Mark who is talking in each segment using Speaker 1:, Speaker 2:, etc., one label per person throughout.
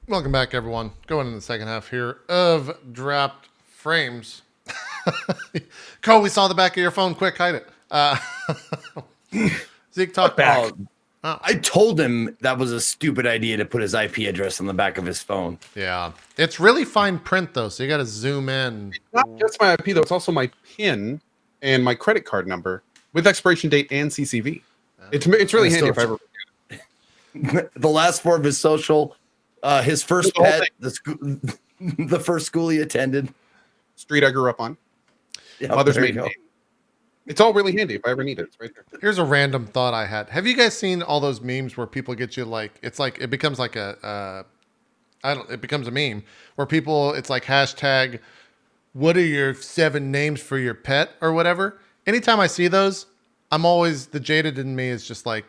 Speaker 1: Welcome back, everyone. Going in the second half here of Dropped Frames. Cole, we saw the back of your phone. Quick, hide it. Zeke, talk back.
Speaker 2: I told him that was a stupid idea to put his IP address on the back of his phone.
Speaker 1: Yeah. It's really fine print, though, so you got to zoom in.
Speaker 3: Not just my IP, though. It's also my PIN and my credit card number with expiration date and CCV. It's really handy if I ever.
Speaker 2: The last four of his social, his first pet, the first school he attended,
Speaker 3: street I grew up on, mother's maiden name. It's all really handy if I ever need it. It's right there.
Speaker 1: Here's a random thought I had. Have you guys seen all those memes where people get you like it becomes like it becomes a meme where people, it's like hashtag, what are your 7 names for your pet or whatever? Anytime I see those, I'm always, the jaded in me is just like,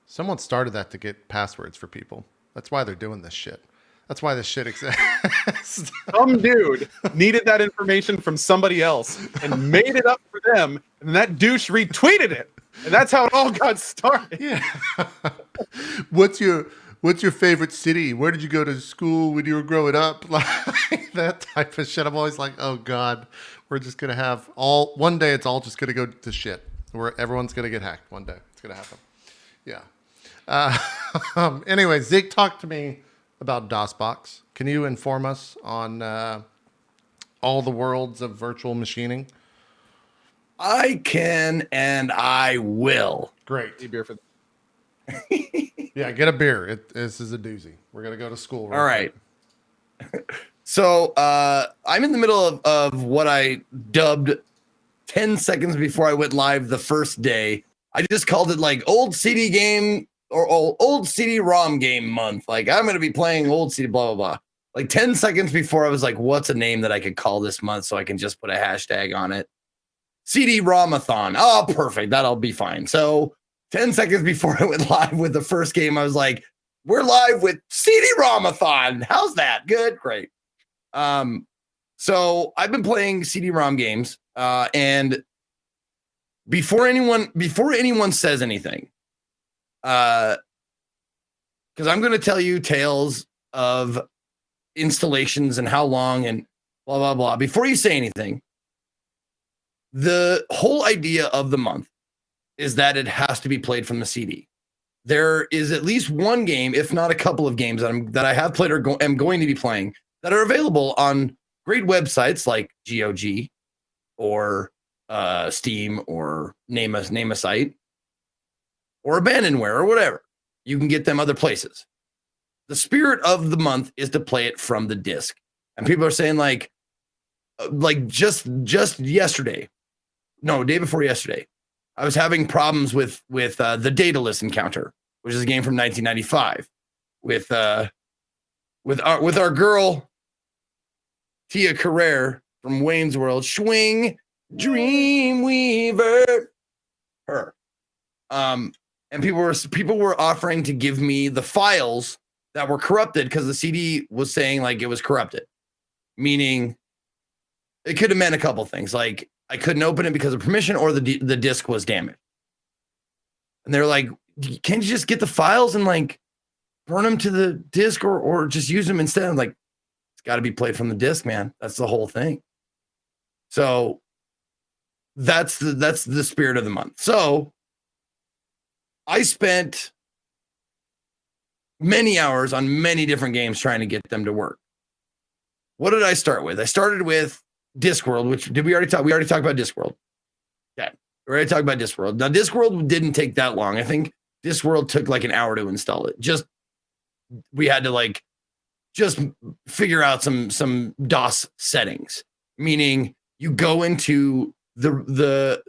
Speaker 1: someone started that to get passwords for people. That's why they're doing this shit. That's why this shit exists.
Speaker 3: Some dude needed that information from somebody else and made it up for them, and that douche retweeted it, and that's how it all got started.
Speaker 1: Yeah. What's your favorite city? Where did you go to school when you were growing up? Like that type of shit. I'm always like, oh God, we're just gonna have one day. It's all just gonna go to shit. Where everyone's gonna get hacked one day. It's gonna happen. Yeah. Anyway, Zeke, talk to me about DOSBox. Can you inform us on all the worlds of virtual machining?
Speaker 2: I can and I will.
Speaker 1: Great.
Speaker 3: A beer for
Speaker 1: Yeah, get a beer. This is a doozy. We're going to go to school.
Speaker 2: All right. So I'm in the middle of what I dubbed 10 seconds before I went live the first day. I just called it like old CD game or old CD-ROM game month. Like I'm going to be playing old CD, blah, blah, blah. Like 10 seconds before I was like, what's a name that I could call this month so I can just put a hashtag on it? CD-ROM-a-thon. Oh, perfect. That'll be fine. So 10 seconds before I went live with the first game, I was like, we're live with CD-ROM-a-thon. How's that? Good. Great. So I've been playing CD-ROM games, and before anyone says anything, because I'm going to tell you tales of installations and how long and blah, blah, blah. Before you say anything, the whole idea of the month is that it has to be played from the CD. There is at least one game, if not a couple of games that I have played or am going to be playing that are available on great websites like GOG or Steam or name a site or Abandonware or whatever. You can get them other places. The spirit of the month is to play it from the disc. And people are saying like just yesterday, no, day before yesterday, I was having problems with the Daedalus Encounter, which is a game from 1995 with our girl Tia Carrere from Wayne's World, Swing Dreamweaver, her. And people were offering to give me the files that were corrupted because the CD was saying like it was corrupted, meaning it could have meant a couple things, like I couldn't open it because of permission or the disc was damaged. And they're like, can't you just get the files and like burn them to the disc or just use them instead? I'm like, it's got to be played from the disc, man. That's the whole thing. So that's the spirit of the month. So I spent many hours on many different games trying to get them to work. What did I start with? I started with Discworld, which we already talked about Discworld. Yeah, we already talked about Discworld. Now, Discworld didn't take that long. I think Discworld took like an hour to install it. We had to just figure out some DOS settings, meaning you go into the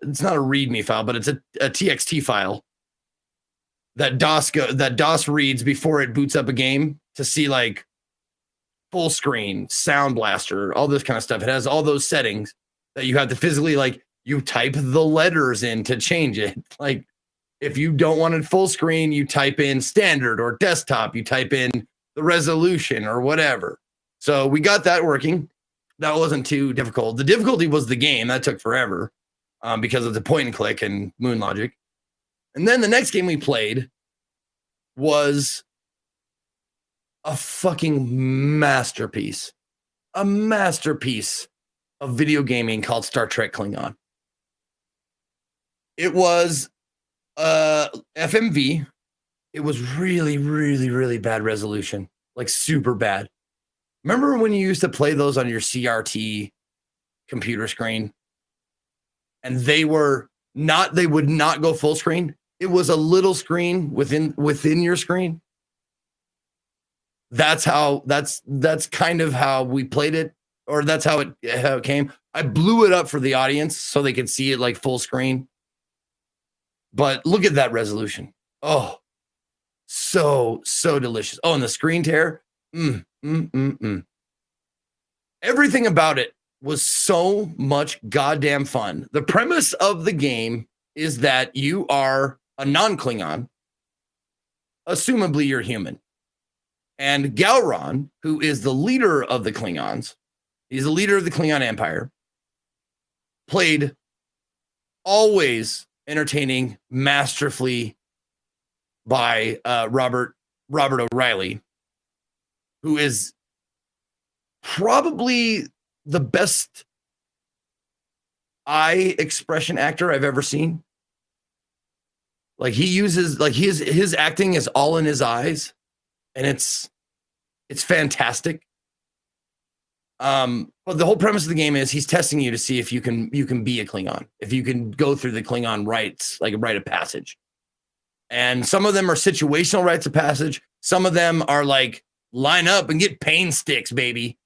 Speaker 2: it's not a README file, but it's a TXT file that DOS reads before it boots up a game to see like full screen, sound blaster, all this kind of stuff. It has all those settings that you have to physically, like, you type the letters in to change it. Like, if you don't want it full screen, you type in standard or desktop, you type in the resolution or whatever. So we got that working. That wasn't too difficult. The difficulty was the game. That took forever because of the point and click and Moon Logic. And then the next game we played was a fucking masterpiece. A masterpiece of video gaming called Star Trek Klingon. It was FMV. It was really, really, really bad resolution, like super bad. Remember when you used to play those on your CRT computer screen? And they would not go full screen. It was a little screen within your screen. That's kind of how we played it, or that's how it came. I blew it up for the audience so they could see it like full screen. But look at that resolution. Oh, so delicious. Oh, and the screen tear. Everything about it was so much goddamn fun. The premise of the game is that you are a non-Klingon. Assumably, you're human. And Gowron, who is the leader of the Klingons, he's the leader of the Klingon Empire, played always entertaining masterfully by Robert O'Reilly, who is probably the best eye expression actor I've ever seen. Like he uses, like his acting is all in his eyes, and it's fantastic. But the whole premise of the game is he's testing you to see if you can be a Klingon, if you can go through the Klingon rites, like a rite of passage. And some of them are situational rites of passage. Some of them are like line up and get pain sticks, baby.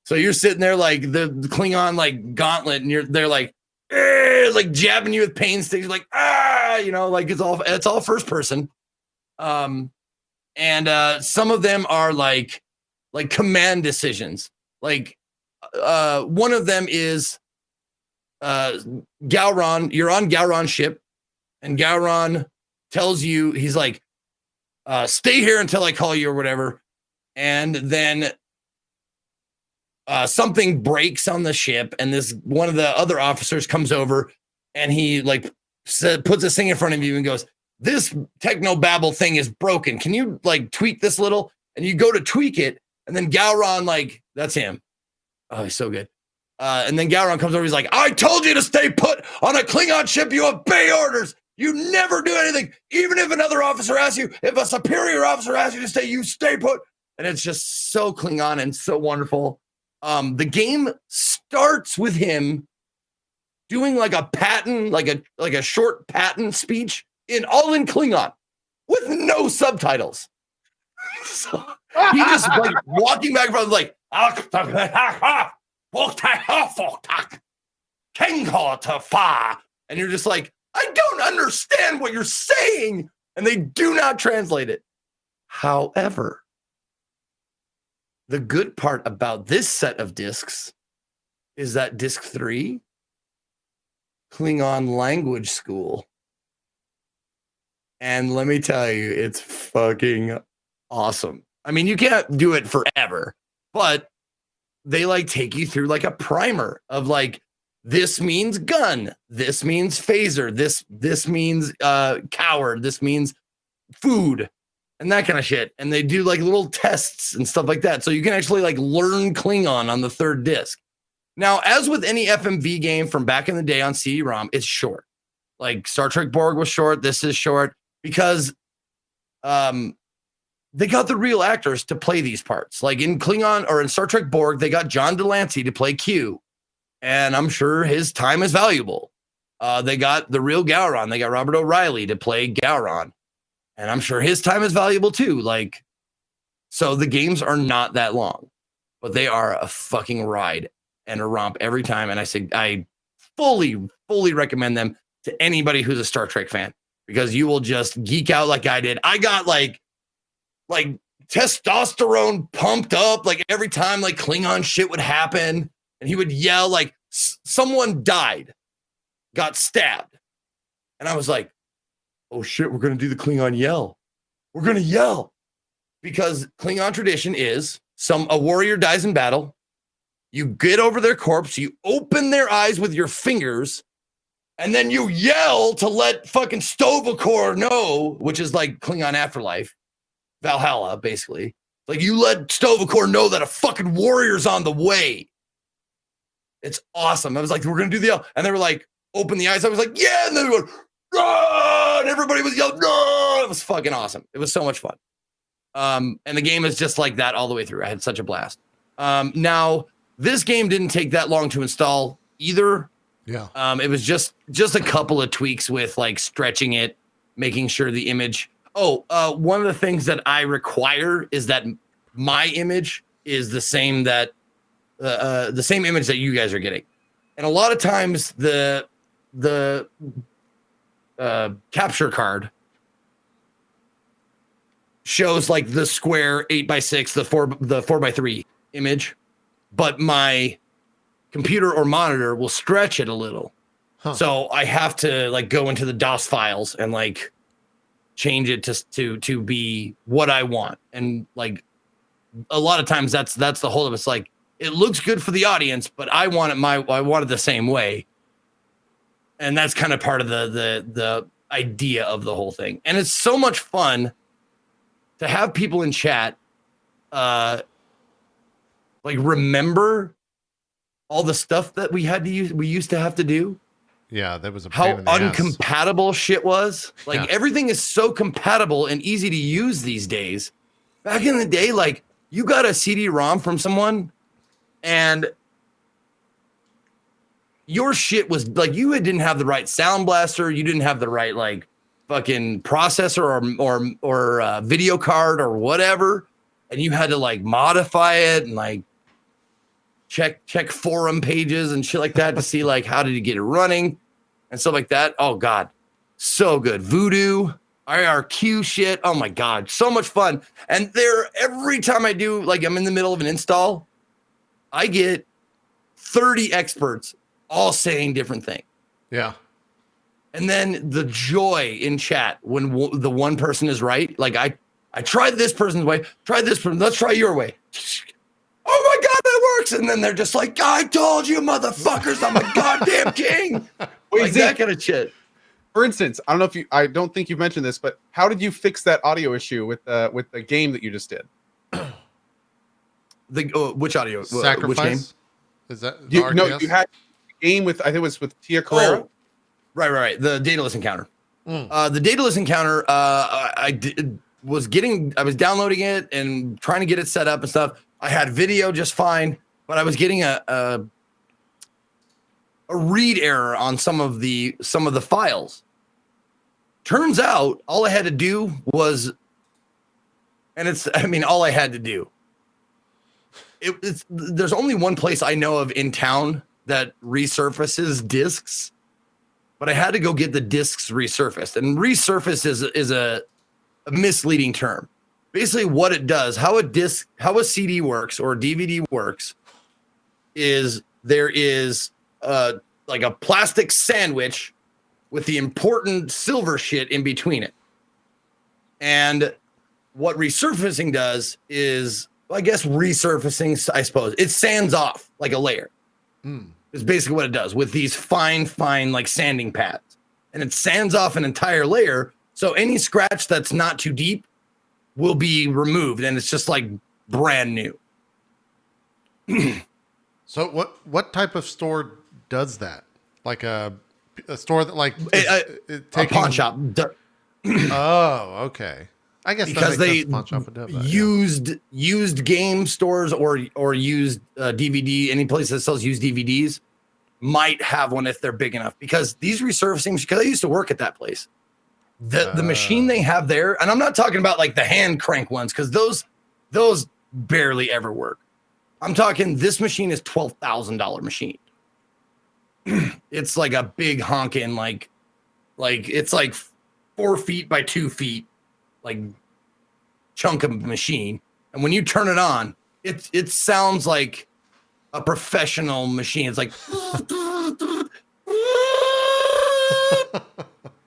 Speaker 2: So you're sitting there like the Klingon like gauntlet, and they're like jabbing you with pain sticks, like like it's all first person. And some of them are like command decisions. Like one of them is Gowron. You're on Gowron's ship, and Gowron tells you, he's like, stay here until I call you or whatever. And then something breaks on the ship, and one of the other officers comes over, and he puts this thing in front of you and goes, this technobabble thing is broken. Can you tweak this little? And you go to tweak it, and then Gowron, that's him. Oh, he's so good. And then Gowron comes over. He's like, I told you to stay put on a Klingon ship. You obey orders. You never do anything. Even if another officer asks you, if a superior officer asks you to stay, you stay put. And it's just so Klingon and so wonderful. The game starts with him doing a patent, like a short patent speech in Klingon with no subtitles. So he just walking back and forth and you're just like, I don't understand what you're saying, and they do not translate it. However, the good part about this set of discs is that disc 3, Klingon Language School. And let me tell you, it's fucking awesome. I mean, you can't do it forever, but they take you through a primer of this means gun, this means phaser, this means coward, this means food, and that kind of shit. And they do little tests and stuff like that. So you can actually learn Klingon on the 3rd disc. Now, as with any FMV game from back in the day on CD-ROM, it's short. Star Trek Borg was short. This is short because they got the real actors to play these parts. In Klingon or in Star Trek Borg, they got John Delancey to play Q. And I'm sure his time is valuable. They got the real Gowron. They got Robert O'Reilly to play Gowron. And I'm sure his time is valuable too. So the games are not that long, but they are a fucking ride and a romp every time. And I fully recommend them to anybody who's a Star Trek fan, because you will just geek out like I did. I got like testosterone pumped up every time Klingon shit would happen. And he would yell someone died, got stabbed. And I was like, oh shit, we're going to do the Klingon yell. We're going to yell. Because Klingon tradition is a warrior dies in battle. You get over their corpse. You open their eyes with your fingers. And then you yell to let fucking Stovacor know, which is Klingon afterlife. Valhalla, basically. Like, you let Stovacore know that a fucking warrior's on the way. It's awesome. I was like, we're going to do the yell. And they were like, open the eyes. I was like, yeah. And then they were, no! And everybody was yelling, no! It was fucking awesome. It was so much fun. And the game is just like that all the way through. I had such a blast. Now, this game didn't take that long to install either.
Speaker 1: Yeah.
Speaker 2: It was just a couple of tweaks with like stretching it, making sure the image. One of the things that I require is that my image is the same that the same image that you guys are getting. And a lot of times the capture card shows like the square 8x6, the 4x3 image, but my computer or monitor will stretch it a little. Huh. So I have to like go into the DOS files and like change it to be what I want. And like a lot of times that's the whole of it. It's like, it looks good for the audience, but I want it the same way. And that's kind of part of the idea of the whole thing. And it's so much fun to have people in chat like remember all the stuff that we used to have to do.
Speaker 1: Yeah, that was
Speaker 2: how uncompatible shit was. Like everything is so compatible and easy to use these days. Back in the day, like you got a CD-ROM from someone and your shit was like, you didn't have the right sound blaster. You didn't have the right like fucking processor or video card or whatever. And you had to like modify it and like check forum pages and shit like that to see like, how did you get it running and stuff like that. Oh God, so good. Voodoo, IRQ shit. Oh my God, so much fun. And every time I do, like I'm in the middle of an install, I get 30 experts all saying different things.
Speaker 1: Yeah.
Speaker 2: And then the joy in chat when the one person is right. Like I tried this person's way, tried this person, let's try your way. Oh my God, that works. And then they're just like, I told you, motherfuckers, I'm a goddamn king. Like that kind of shit.
Speaker 3: For instance, I don't think you've mentioned this, but how did you fix that audio issue with the game that you just did?
Speaker 2: Which audio?
Speaker 1: Sacrifice?
Speaker 2: Which game?
Speaker 1: Is that
Speaker 3: you had a game with, I think it was with Tia Carrera.
Speaker 2: Oh, right. The dataless encounter. The dataless encounter, I was downloading it and trying to get it set up and stuff. I had video just fine, but I was getting a read error on some of the files. Turns out all I had to do was, all I had to do. There's only one place I know of in town that resurfaces discs, but I had to go get the discs resurfaced. And resurface is a misleading term. Basically, what it does, how a CD works or DVD works, is there is like a plastic sandwich with the important silver shit in between it. And what resurfacing does is, I guess resurfacing, I suppose, it sands off like a layer. Is basically what it does with these fine like sanding pads. And it sands off an entire layer. So any scratch that's not too deep will be removed. And it's just like brand new.
Speaker 1: So what type of store does that? Like a store that like
Speaker 2: a pawn shop.
Speaker 1: Oh, okay. I guess
Speaker 2: because they
Speaker 1: pawn shop would have that,
Speaker 2: used game stores or used DVD, any place that sells used DVDs might have one if they're big enough. Because these resurfacing, because I used to work at that place. The machine they have there, and I'm not talking about like the hand crank ones, because those barely ever work. I'm talking this machine is $12,000 machine. It's like a big honking like it's like 4 feet by 2 feet, like chunk of machine. And when you turn it on, it sounds like a professional machine. It's like,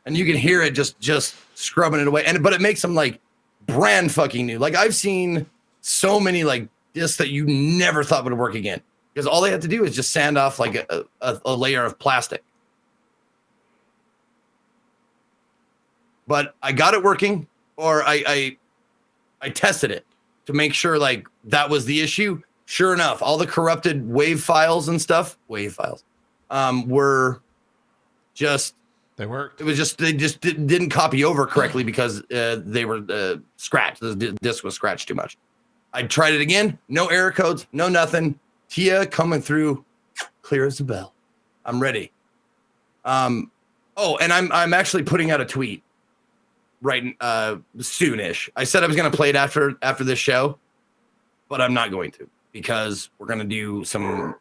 Speaker 2: and you can hear it just scrubbing it away. But it makes them like brand fucking new. Like I've seen so many like discs that you never thought would work again, because all they have to do is just sand off like a layer of plastic. But I got it working, or I tested it, to make sure like that was the issue. Sure enough, all the corrupted wave files and stuff, were just
Speaker 1: They worked.
Speaker 2: It was just they just didn't copy over correctly because they were scratched. The disk was scratched too much. I tried it again. No error codes. No nothing. Tia coming through, clear as a bell. I'm ready. And I'm actually putting out a tweet right soonish. I said I was gonna play it after this show, but I'm not going to because we're gonna do some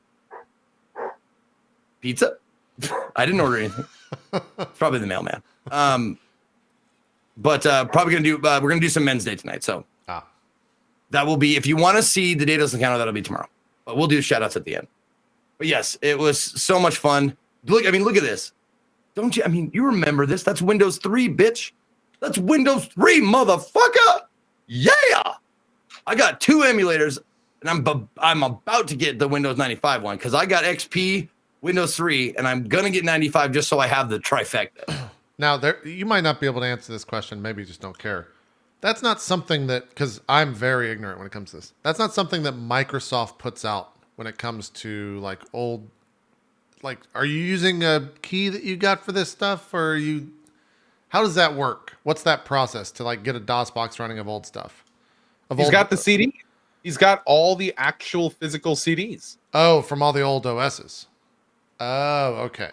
Speaker 2: pizza. I didn't order anything. It's probably the mailman. But probably gonna do. We're gonna do some men's day tonight. So that will be. If you want to see the Daedalus encounter, that'll be tomorrow. But we'll do shout outs at the end. But yes, it was so much fun. Look at this. Don't you? I mean, you remember this? That's Windows 3, bitch. That's Windows 3, motherfucker. Yeah. I got 2 emulators, and I'm about to get the Windows 95 one because I got XP. Windows 3, and I'm gonna get 95 just so I have the trifecta.
Speaker 1: Now, you might not be able to answer this question. Maybe you just don't care. That's not something that, because I'm very ignorant when it comes to this. That's not something that Microsoft puts out when it comes to like old. Like, are you using a key that you got for this stuff, or are you? How does that work? What's that process to like get a DOS box running of old stuff?
Speaker 3: He's got the CD. He's got all the actual physical CDs.
Speaker 1: Oh, from all the old OSs. Oh, okay.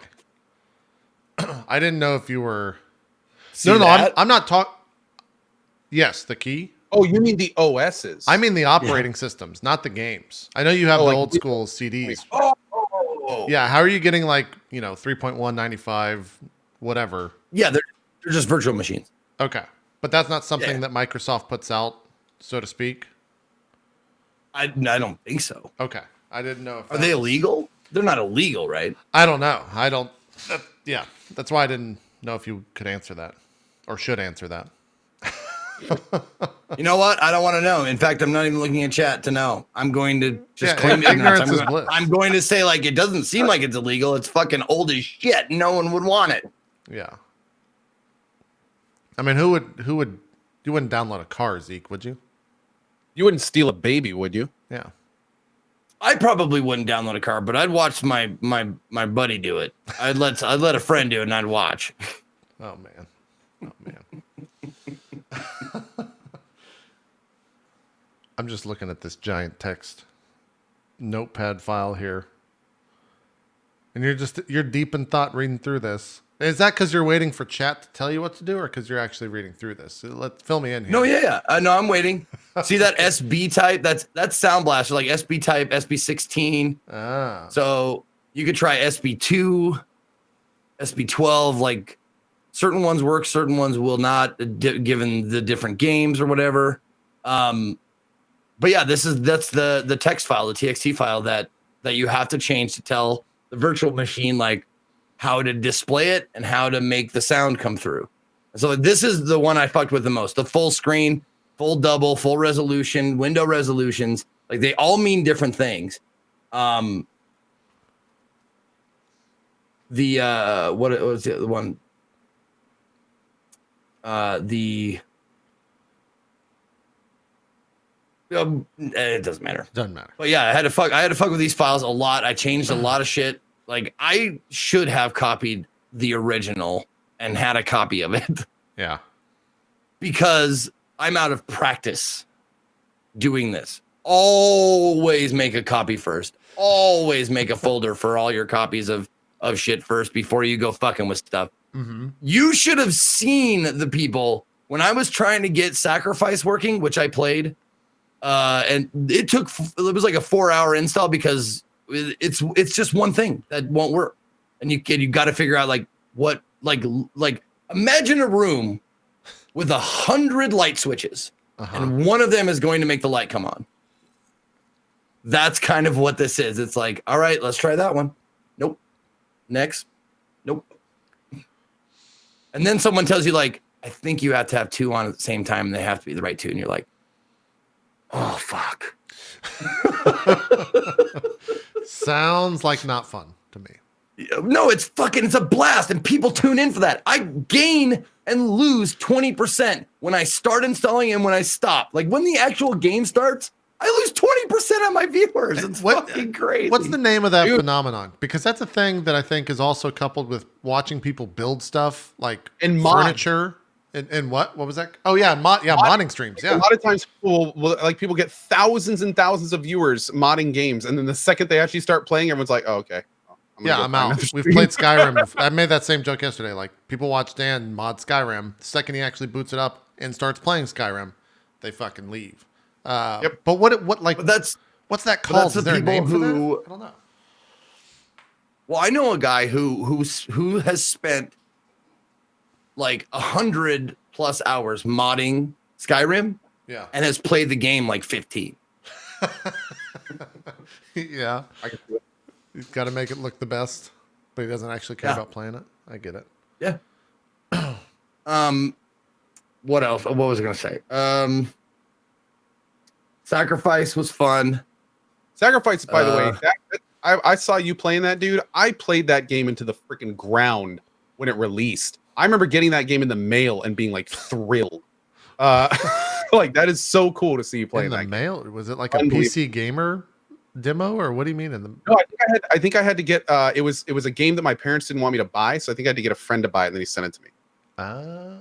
Speaker 1: I didn't know if you were. No. I'm not talking. Yes, the key.
Speaker 3: Oh, you mean the OSs?
Speaker 1: I mean the operating systems, not the games. I know you have the
Speaker 3: like
Speaker 1: old school CDs.
Speaker 2: Oh.
Speaker 1: Yeah, how are you getting like 3.195, whatever?
Speaker 2: Yeah, they're just virtual machines.
Speaker 1: Okay, but that's not something that Microsoft puts out, so to speak.
Speaker 2: I don't think so.
Speaker 1: Okay, I didn't know.
Speaker 2: Are they illegal? They're not illegal, right?
Speaker 1: I don't know. I don't. Yeah, that's why I didn't know if you could answer that or should answer that.
Speaker 2: You know what? I don't want to know. In fact, I'm not even looking at chat to know. I'm going to just claim
Speaker 1: ignorance is bliss.
Speaker 2: I'm going to say like it doesn't seem like it's illegal. It's fucking old as shit. No one would want it.
Speaker 1: Yeah. I mean, who would? You wouldn't download a car, Zeke, would you?
Speaker 3: You wouldn't steal a baby, would you?
Speaker 1: Yeah.
Speaker 2: I probably wouldn't download a car, but I'd watch my buddy do it. I'd let a friend do it, and I'd watch.
Speaker 1: Oh man. I'm just looking at this giant text notepad file here, and you're deep in thought reading through this. Is that because you're waiting for chat to tell you what to do, or because you're actually reading through this? Fill me in here.
Speaker 2: No, yeah. No, I'm waiting. See that SB type? That's Sound Blaster, like SB type, SB16.
Speaker 1: Ah.
Speaker 2: So you could try SB2, SB12. Like certain ones work, certain ones will not, given the different games or whatever. But yeah, that's the text file, the TXT file that you have to change to tell the virtual machine like how to display it and how to make the sound come through. So this is the one I fucked with the most. The full screen, full double, full resolution, window resolutions. Like they all mean different things. What was the other one? It doesn't matter.
Speaker 1: Doesn't matter.
Speaker 2: But yeah, I had to fuck with these files a lot. I changed a lot of shit. Like I should have copied the original and had a copy of it.
Speaker 1: Yeah.
Speaker 2: Because I'm out of practice doing this. Always make a copy first. Always make a folder for all your copies of shit first before you go fucking with stuff.
Speaker 1: Mm-hmm.
Speaker 2: You should have seen the people when I was trying to get Sacrifice working, which I played. And it was like a 4-hour install because it's just one thing that won't work. And you got to figure out like what, like imagine a room with 100 light switches and one of them is going to make the light come on. That's kind of what this is. It's like, all right, let's try that one. Nope. Next. Nope. And then someone tells you like, I think you have to have 2 on at the same time and they have to be the right 2. And you're like, oh, fuck.
Speaker 1: Sounds like not fun to me.
Speaker 2: No, it's a blast. And people tune in for that. I gain and lose 20% when I start installing and when I stop. Like when the actual game starts, I lose 20% of my viewers. It's fucking crazy.
Speaker 1: What's the name of that phenomenon? Because that's a thing that I think is also coupled with watching people build stuff like furniture. And what was that? Oh yeah, modding streams. Yeah,
Speaker 3: a lot of times people get thousands and thousands of viewers modding games, and then the second they actually start playing, everyone's like, "Oh, okay."
Speaker 1: I'm out. We've played Skyrim before. I made that same joke yesterday. Like people watch Dan mod Skyrim. The second he actually boots it up and starts playing Skyrim, they fucking leave. But what's that called? Is there a name for that? I don't know.
Speaker 2: Well, I know a guy who has spent like 100+ hours modding Skyrim, and has played the game like 15.
Speaker 1: Yeah, he's got to make it look the best, but he doesn't actually care about playing it. I get it.
Speaker 2: Yeah. What else? What was I gonna say? Sacrifice was fun.
Speaker 3: Sacrifice, by the way, I saw you playing that, dude. I played that game into the freaking ground when it released. I remember getting that game in the mail and being like thrilled. Like that is so cool to see you playing that
Speaker 1: mail. Was it like a PC gamer demo, or what do you mean in the?
Speaker 3: No, I think I had to get. It was a game that my parents didn't want me to buy, so I think I had to get a friend to buy it, and then he sent it to me.
Speaker 1: I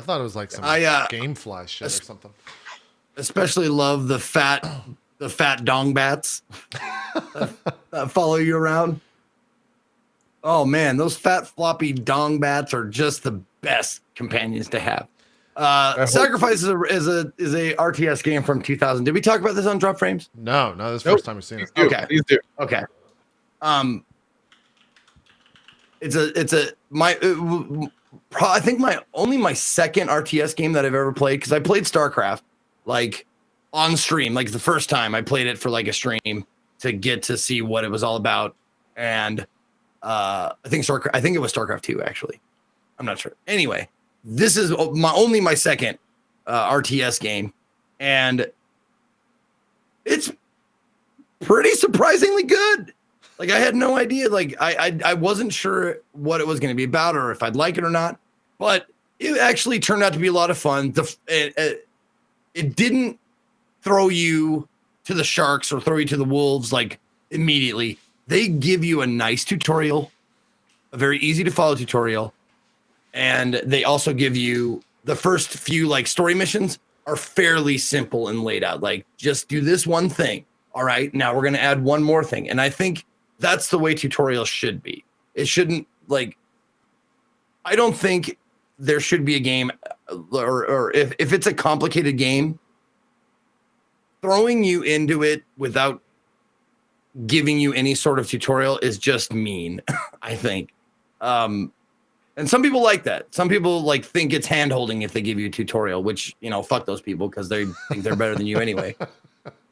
Speaker 1: thought it was like some GameFly shit or something.
Speaker 2: Especially love the fat dong bats that follow you around. Oh man, those fat floppy dong bats are just the best companions to have. Sacrifice is a RTS game from 2000. Did we talk about this on Drop Frames?
Speaker 1: No, this is the first time we've seen it.
Speaker 2: Okay,
Speaker 3: please do.
Speaker 2: Okay. I think my second RTS game that I've ever played, because I played StarCraft like on stream, like the first time I played it for like a stream to get to see what it was all about, and I think it was StarCraft 2 actually. I'm not sure. Anyway, this is my second RTS game, and it's pretty surprisingly good. Like I had no idea. Like I wasn't sure what it was going to be about or if I'd like it or not, but it actually turned out to be a lot of fun. It didn't throw you to the sharks or throw you to the wolves like immediately. They give you a nice tutorial, a very easy to follow tutorial, and they also give you the first few like story missions are fairly simple and laid out. Like just do this one thing. All right, now we're going to add one more thing, and I think that's the way tutorials should be. It shouldn't I don't think there should be a game or if it's a complicated game, throwing you into it without giving you any sort of tutorial is just mean, I think. And some people like that. Some people think it's hand-holding if they give you a tutorial, which, fuck those people because they think they're better than you anyway.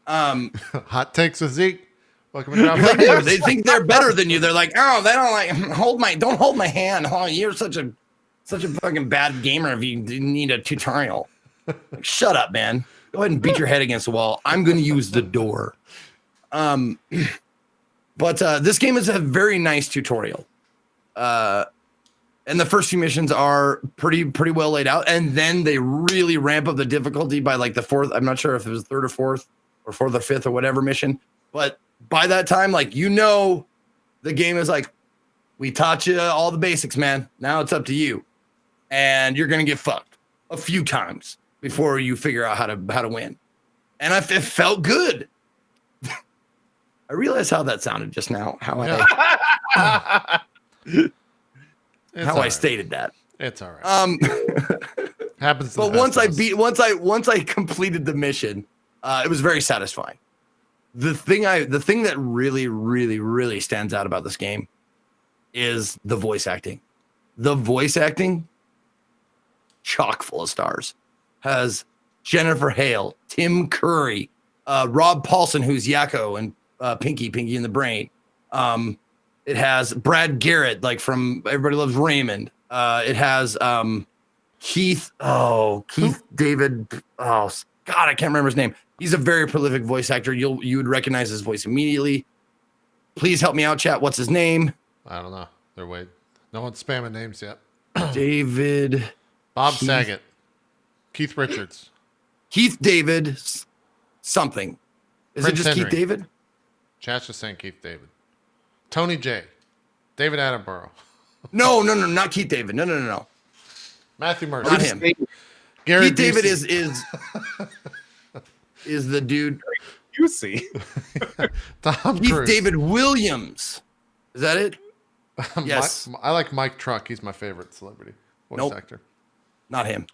Speaker 1: Hot takes with Zeke. Welcome to Drop Frames.
Speaker 2: They think they're better than you. They're like, oh, they don't hold my hand. Oh, you're such a fucking bad gamer if you need a tutorial. Like, shut up, man. Go ahead and beat your head against the wall. I'm going to use the door. But this game is a very nice tutorial. And the first few missions are pretty well laid out. And then they really ramp up the difficulty by like the fourth. I'm not sure if it was third or fourth or fifth or whatever mission. But by that time, the game is like, we taught you all the basics, man. Now it's up to you. And you're going to get fucked a few times before you figure out how to win. And it felt good. I realized how that sounded just now. I stated that.
Speaker 1: It's all right. Happens.
Speaker 2: But once I completed the mission, it was very satisfying. The thing that really, really, really stands out about this game is the voice acting. The voice acting, chock full of stars, has Jennifer Hale, Tim Curry, Rob Paulson, who's Yakko and Pinky in the Brain. It has Brad Garrett, from Everybody Loves Raymond. It has Keith David. Oh God, I can't remember his name. He's a very prolific voice actor. You would recognize his voice immediately. Please help me out, chat. What's his name?
Speaker 1: I don't know. They're waiting. No one's spamming names yet.
Speaker 2: David.
Speaker 1: Bob
Speaker 2: Keith-
Speaker 1: Saget. Keith Richards.
Speaker 2: Keith David something. Is
Speaker 1: Prince
Speaker 2: it just
Speaker 1: Henry.
Speaker 2: Keith David?
Speaker 1: Chat's just saying Keith David. Tony J. David Attenborough.
Speaker 2: No, not Keith David. No.
Speaker 1: Matthew Mercer.
Speaker 2: Not him.
Speaker 1: Gary
Speaker 2: Keith David
Speaker 1: Busey.
Speaker 2: is the dude.
Speaker 3: You see.
Speaker 1: Tom
Speaker 2: Keith
Speaker 1: Cruise.
Speaker 2: David Williams. Is that it? Yes.
Speaker 1: I like Mike Truck. He's my favorite celebrity voice actor.
Speaker 2: Not him.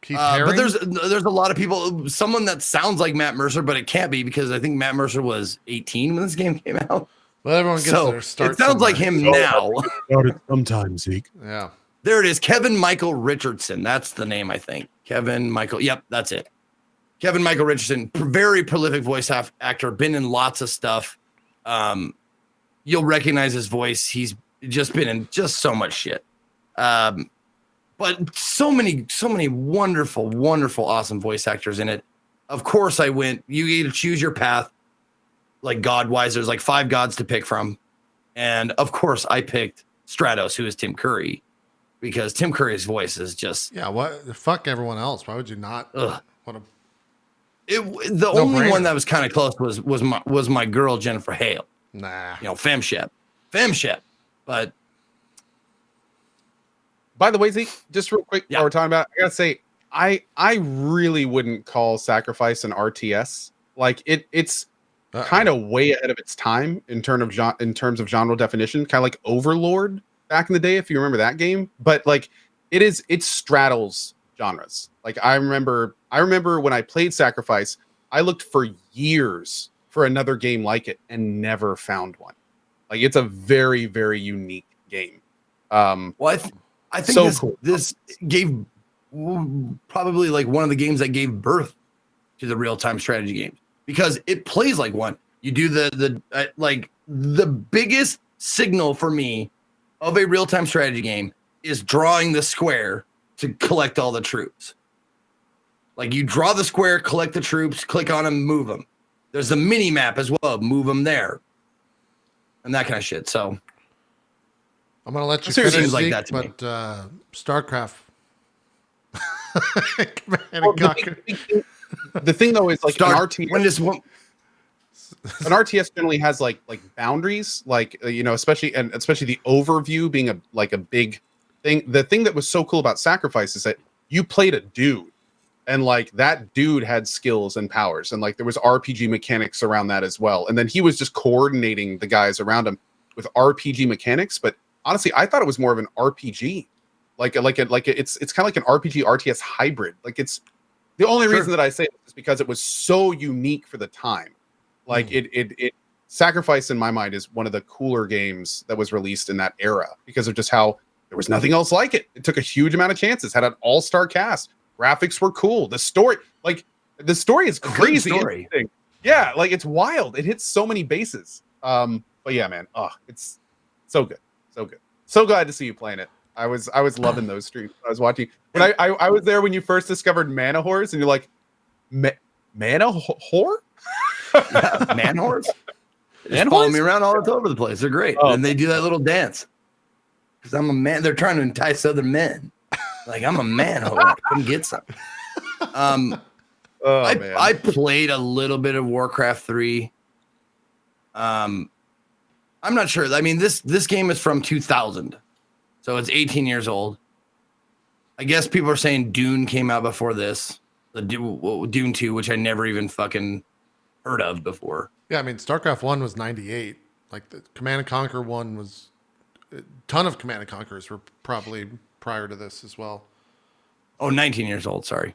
Speaker 1: Keith Haring.
Speaker 2: But there's a lot of people. Someone that sounds like Matt Mercer, but it can't be because I think Matt Mercer was 18 when this game came out.
Speaker 1: Well, everyone gets
Speaker 2: So
Speaker 1: their start.
Speaker 2: it sounds like him now.
Speaker 3: Sometimes, Zeke.
Speaker 1: Yeah.
Speaker 2: There it is. Kevin Michael Richardson. That's the name, I think. Kevin Michael. Yep, that's it. Kevin Michael Richardson, very prolific voice actor, been in lots of stuff. You'll recognize his voice. He's just been in just so much shit. But so many wonderful, awesome voice actors in it. Of course, I went. You get to choose your path, like God-wise. There's like 5 gods to pick from, and of course, I picked Stratos, who is Tim Curry, because Tim Curry's voice is just
Speaker 1: What? Fuck everyone else. Why would you not?
Speaker 2: Ugh.
Speaker 1: What a
Speaker 2: The
Speaker 1: No
Speaker 2: only
Speaker 1: brainer.
Speaker 2: one that was kind of close was my girl Jennifer Hale.
Speaker 1: nah.
Speaker 2: Femshep, but
Speaker 3: By the way, Zeke, just real quick,
Speaker 2: Yeah.
Speaker 3: while we're talking about, I gotta say, I really wouldn't call Sacrifice an RTS. Like it's kind of way ahead of its time in terms of genre definition, kind of like Overlord back in the day, if you remember that game. But like it straddles genres. Like I remember when I played Sacrifice, I looked for years for another game like it and never found one. Like it's a very, very unique game.
Speaker 2: well, I think
Speaker 3: So
Speaker 2: this,
Speaker 3: cool.
Speaker 2: this gave probably like one of the games that gave birth to the real-time strategy game because it plays like one. You do the biggest signal for me of a real-time strategy game is drawing the square to collect all the troops. Like you draw the square, collect the troops, click on them, move them. There's a mini map as well, move them there, and that kind of shit. So
Speaker 1: I'm gonna let you
Speaker 3: Seriously,
Speaker 1: finish,
Speaker 2: seems like
Speaker 1: Zeke,
Speaker 2: that to me.
Speaker 1: but StarCraft. Command and
Speaker 3: Well,
Speaker 1: Conquer.
Speaker 3: the thing though is like an RTS. An RTS generally has like boundaries, like especially the overview being a big thing. The thing that was so cool about Sacrifice is that you played a dude, and like that dude had skills and powers, and like there was RPG mechanics around that as well. And then he was just coordinating the guys around him with RPG mechanics. But honestly, I thought it was more of an RPG, it's kind of like an RPG RTS hybrid. Like it's the only reason that I say it is because it was so unique for the time. Like it Sacrifice in my mind is one of the cooler games that was released in that era because of just how there was nothing else like it. It took a huge amount of chances, had an all-star cast, graphics were cool. The story is crazy. Interesting. Yeah, like it's wild. It hits so many bases. But yeah, man. Oh, it's so good. So good. So glad to see you playing it. I was loving those streams. I was watching. When I was there when you first discovered mana whores, and you're like, mana whore?
Speaker 2: Yeah, man whores. They just follow me around all over the place. They're great.
Speaker 3: Oh.
Speaker 2: And they do that little dance. Because I'm a man. They're trying to entice other men. Like, I'm a man whore. I couldn't get some.
Speaker 3: Man.
Speaker 2: I played a little bit of Warcraft 3. I'm not sure. I mean, this game is from 2000. So it's 18 years old. I guess people are saying Dune came out before this. The Dune 2, which I never even fucking heard of before.
Speaker 1: Yeah, I mean, StarCraft 1 was 98. Like the Command and Conquer 1 was a ton of Command and Conquers were probably prior to this as well.
Speaker 2: Oh, 19 years old. Sorry.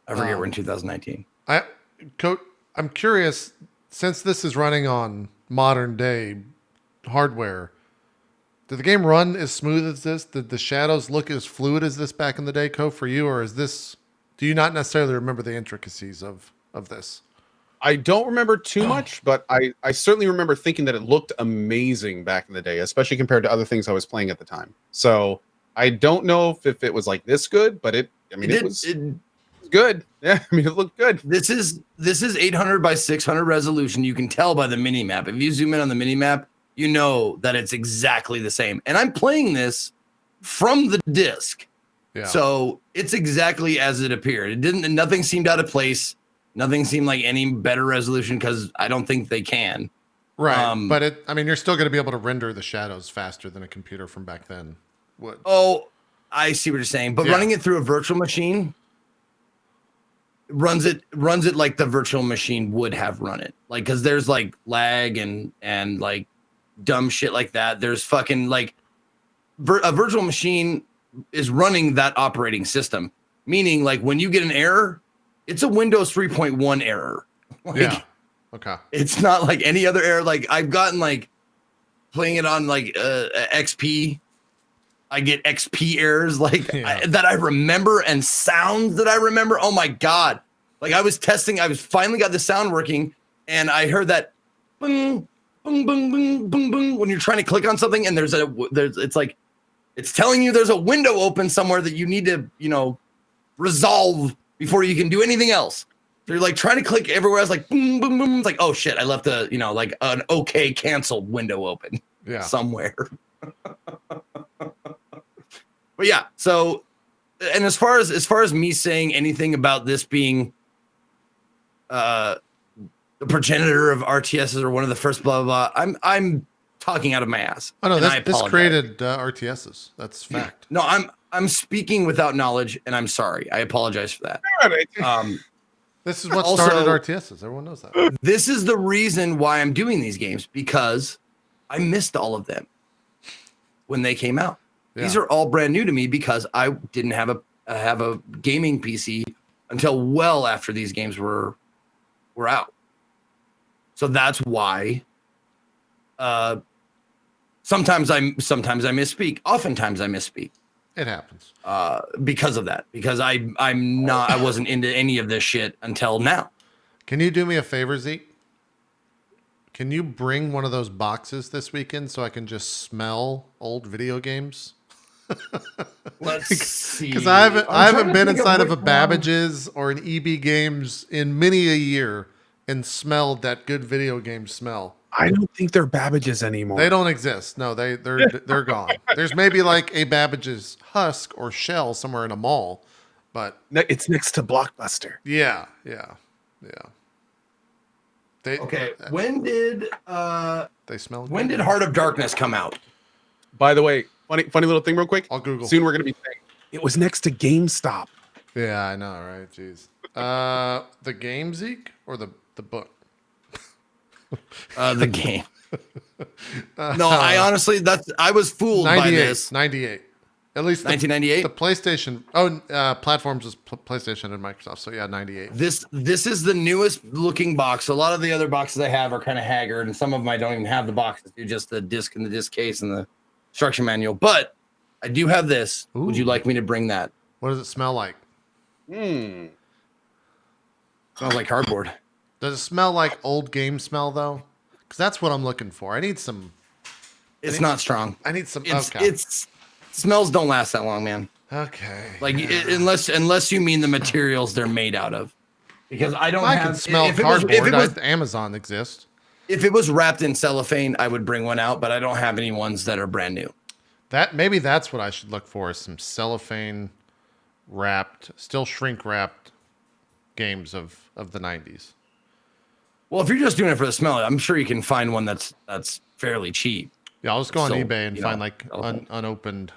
Speaker 2: I forget we're in 2019.
Speaker 1: I'm curious, since this is running on modern day hardware, did the game run as smooth as this? Did the shadows look as fluid as this back in the day, Co, for you? Or do you not necessarily remember the intricacies of this?
Speaker 3: I don't remember too much, but I certainly remember thinking that it looked amazing back in the day, especially compared to other things I was playing at the time. So I don't know if it was like this good, but it was good. Yeah, I mean, it looked good.
Speaker 2: This is 800 by 600 resolution. You can tell by the mini map. If you zoom in on the mini map, you know that it's exactly the same. And I'm playing this from the disc.
Speaker 1: Yeah.
Speaker 2: So it's exactly as it appeared. Nothing seemed out of place. Nothing seemed like any better resolution because I don't think they can.
Speaker 1: Right. But you're still going to be able to render the shadows faster than a computer from back then would.
Speaker 2: Oh, I see what you're saying. But running it through a virtual machine runs it like the virtual machine would have run it. Like, because there's like lag and like dumb shit like that. There's fucking like a virtual machine is running that operating system, meaning like when you get an error, it's a Windows 3.1 error. Like,
Speaker 1: yeah. Okay.
Speaker 2: It's not like any other error. Like I've gotten like playing it on like XP. I get XP errors like that I remember and sounds that I remember. Oh my God. Like I was finally got the sound working and I heard that boom, boom, boom, boom, boom, boom when you're trying to click on something and it's like, it's telling you there's a window open somewhere that you need to, resolve before you can do anything else. So you're like trying to click everywhere. I was like, boom, boom, boom. It's like, oh shit, I left like an okay canceled window open somewhere. But yeah, so, and as far as me saying anything about this being the progenitor of RTSs or one of the first blah, blah, blah, I'm talking out of my ass.
Speaker 1: Oh no, this created RTSs. That's fact.
Speaker 2: No, I'm speaking without knowledge, and I'm sorry. I apologize for that.
Speaker 1: This is what started RTSs. Everyone knows that.
Speaker 2: This is the reason why I'm doing these games, because I missed all of them when they came out. Yeah. These are all brand new to me because I didn't have a gaming PC until well after these games were out. So that's why sometimes I misspeak. Oftentimes I misspeak.
Speaker 1: It happens.
Speaker 2: Because of that. Because I wasn't into any of this shit until now.
Speaker 1: Can you do me a favor, Zeke? Can you bring one of those boxes this weekend so I can just smell old video games?
Speaker 2: Let's see.
Speaker 1: Because I haven't been inside of a Babbage's or an EB Games in many a year and smelled that good video game smell.
Speaker 3: I don't think they're Babbage's anymore.
Speaker 1: They don't exist. No, they're gone. There's maybe like a Babbage's husk or shell somewhere in a mall, but
Speaker 3: it's next to Blockbuster.
Speaker 1: Yeah.
Speaker 2: When did
Speaker 1: they smell?
Speaker 2: When did Heart of Darkness come out?
Speaker 3: By the way, funny little thing, real quick.
Speaker 1: I'll Google.
Speaker 3: Soon we're gonna be saying it was next to GameStop.
Speaker 1: Yeah, I know, right? Jeez. The game, Zeke, or the book?
Speaker 2: The game. No, I honestly, I was fooled by this.
Speaker 1: 98. At least
Speaker 2: 1998.
Speaker 1: The PlayStation. Platforms is PlayStation and Microsoft. So yeah, 98.
Speaker 2: This is the newest looking box. A lot of the other boxes I have are kind of haggard, and some of them I don't even have the boxes. Do just the disc and the disc case and the instruction manual. But I do have this. Ooh. Would you like me to bring that?
Speaker 1: What does it smell like?
Speaker 2: Smells like cardboard.
Speaker 1: Does it smell like old game smell though? Because that's what I'm looking for. I need some.
Speaker 2: It's not strong.
Speaker 1: I need some.
Speaker 2: Smells don't last that long, man.
Speaker 1: Okay.
Speaker 2: Like unless you mean the materials they're made out of, because I don't.
Speaker 1: I can smell cardboard. Amazon exists.
Speaker 2: If it was wrapped in cellophane, I would bring one out, but I don't have any ones that are brand new.
Speaker 1: Maybe that's what I should look for: is some cellophane wrapped, still shrink wrapped games of the 90s.
Speaker 2: Well, if you're just doing it for the smell, I'm sure you can find one that's fairly cheap.
Speaker 1: Yeah, I'll just go on eBay and find like unopened.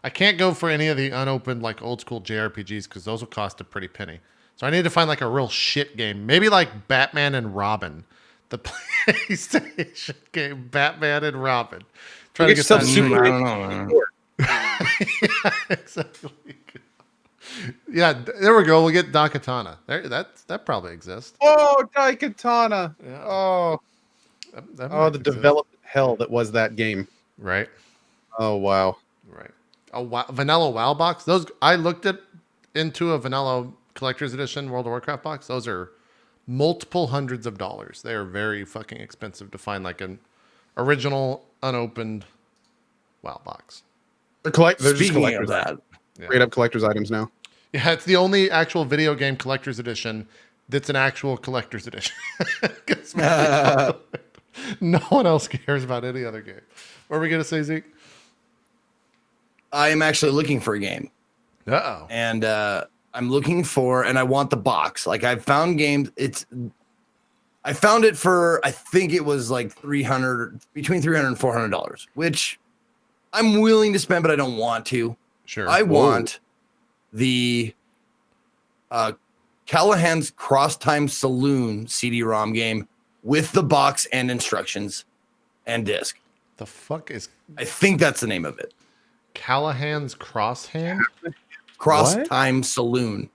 Speaker 1: I can't go for any of the unopened like old school JRPGs because those will cost a pretty penny. So I need to find like a real shit game. Maybe like Batman and Robin, the PlayStation game, Batman and Robin. Trying to get that
Speaker 3: super.
Speaker 2: I don't know.
Speaker 1: Yeah, exactly. Yeah, there we go. We'll get Daikatana. That probably exists.
Speaker 3: Oh, Daikatana.
Speaker 1: Yeah.
Speaker 3: Oh, the development hell that was that game.
Speaker 1: Right.
Speaker 3: Oh wow.
Speaker 1: Right. Vanilla WoW box. Those I looked into a vanilla collector's edition World of Warcraft box. Those are multiple hundreds of dollars. They are very fucking expensive to find like an original unopened WoW box.
Speaker 3: They're just
Speaker 2: Speaking
Speaker 3: collectors
Speaker 2: of that,
Speaker 3: straight up collector's items now.
Speaker 1: Yeah, it's the only actual video game collector's edition that's an actual collector's edition. No one else cares about any other game. What are we gonna say, Zeke?
Speaker 2: I am actually looking for a game.
Speaker 1: Uh-oh.
Speaker 2: And I'm looking for, and I want the box. Like I've found games. I found it for, I think it was like between $300 and $400, which I'm willing to spend, but I don't want to.
Speaker 1: Sure.
Speaker 2: I want the Callahan's Cross Time Saloon CD-ROM game with the box and instructions and disc.
Speaker 1: The fuck is
Speaker 2: I think that's the name of it.
Speaker 1: Callahan's Crosshand?
Speaker 2: Cross
Speaker 3: What?
Speaker 2: Time Saloon.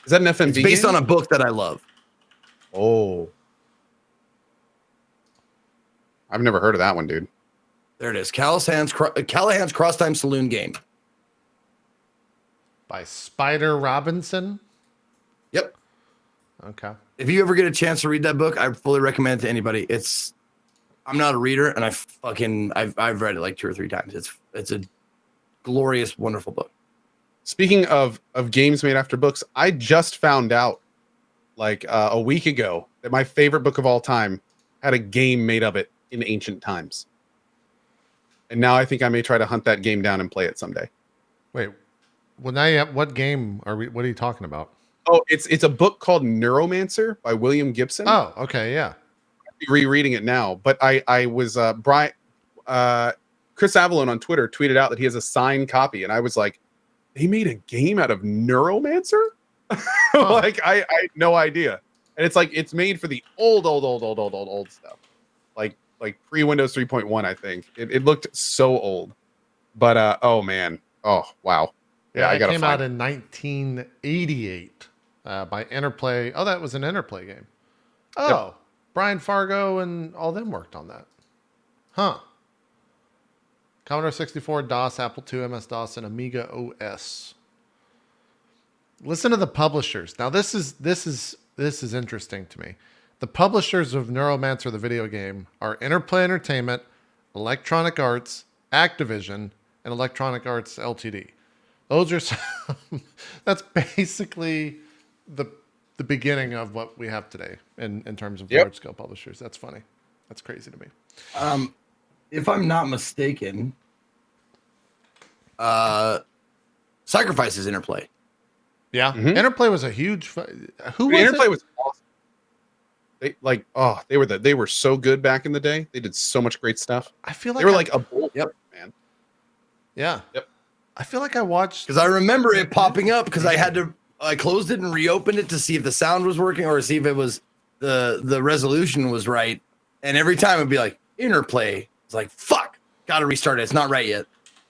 Speaker 3: Is that an FMV?
Speaker 2: It's based
Speaker 3: game?
Speaker 2: on a book that I love.
Speaker 3: Oh, I've never heard of that one, dude.
Speaker 2: There it is. Callahan's Cross Time Saloon game.
Speaker 1: By Spider Robinson?
Speaker 2: Yep.
Speaker 1: Okay.
Speaker 2: If you ever get a chance to read that book, I fully recommend it to anybody. I'm not a reader, and I've read it like 2 or 3 times. It's a glorious, wonderful book.
Speaker 3: Speaking of games made after books, I just found out like a week ago that my favorite book of all time had a game made of it in ancient times. And now I think I may try to hunt that game down and play it someday.
Speaker 1: Wait. Well, now you have, what game are we? What are you talking about?
Speaker 3: Oh, it's a book called Neuromancer by William Gibson.
Speaker 1: Oh, okay, yeah.
Speaker 3: Rereading it now, but I was Brian Chris Avalon on Twitter tweeted out that he has a signed copy, and I was like, they made a game out of Neuromancer? Like I had no idea. And it's like it's made for the old stuff. Like pre-Windows 3.1, I think. It looked so old. But oh man. Oh wow. Yeah, I
Speaker 1: it
Speaker 3: gotta
Speaker 1: came
Speaker 3: find
Speaker 1: out in 1988 by Interplay. Oh, that was an Interplay game. Oh,
Speaker 3: Yep.
Speaker 1: Brian Fargo and all them worked on that. Huh. Commodore 64, DOS, Apple II, MS-DOS, and Amiga OS. Listen to the publishers. Now this is interesting to me. The publishers of Neuromancer, the video game, are Interplay Entertainment, Electronic Arts, Activision, and Electronic Arts Ltd. Those are some, that's basically the beginning of what we have today in terms of large scale publishers. That's funny. That's crazy to me.
Speaker 2: If I'm not mistaken, Sacrifice is Interplay.
Speaker 1: Yeah,
Speaker 3: Mhm.
Speaker 1: Interplay was a huge. Who was
Speaker 3: Interplay
Speaker 1: it?
Speaker 3: was awesome. They were so good back in the day. They did so much great stuff.
Speaker 1: I feel like
Speaker 3: They were like a bull, man.
Speaker 1: yeah.
Speaker 3: Yep.
Speaker 1: I feel like I watched
Speaker 2: Because I remember it popping up because I closed it and reopened it to see if the sound was working or see if it was the resolution was right. And every time it'd be like Interplay. It's like, fuck, gotta restart it. It's not right yet.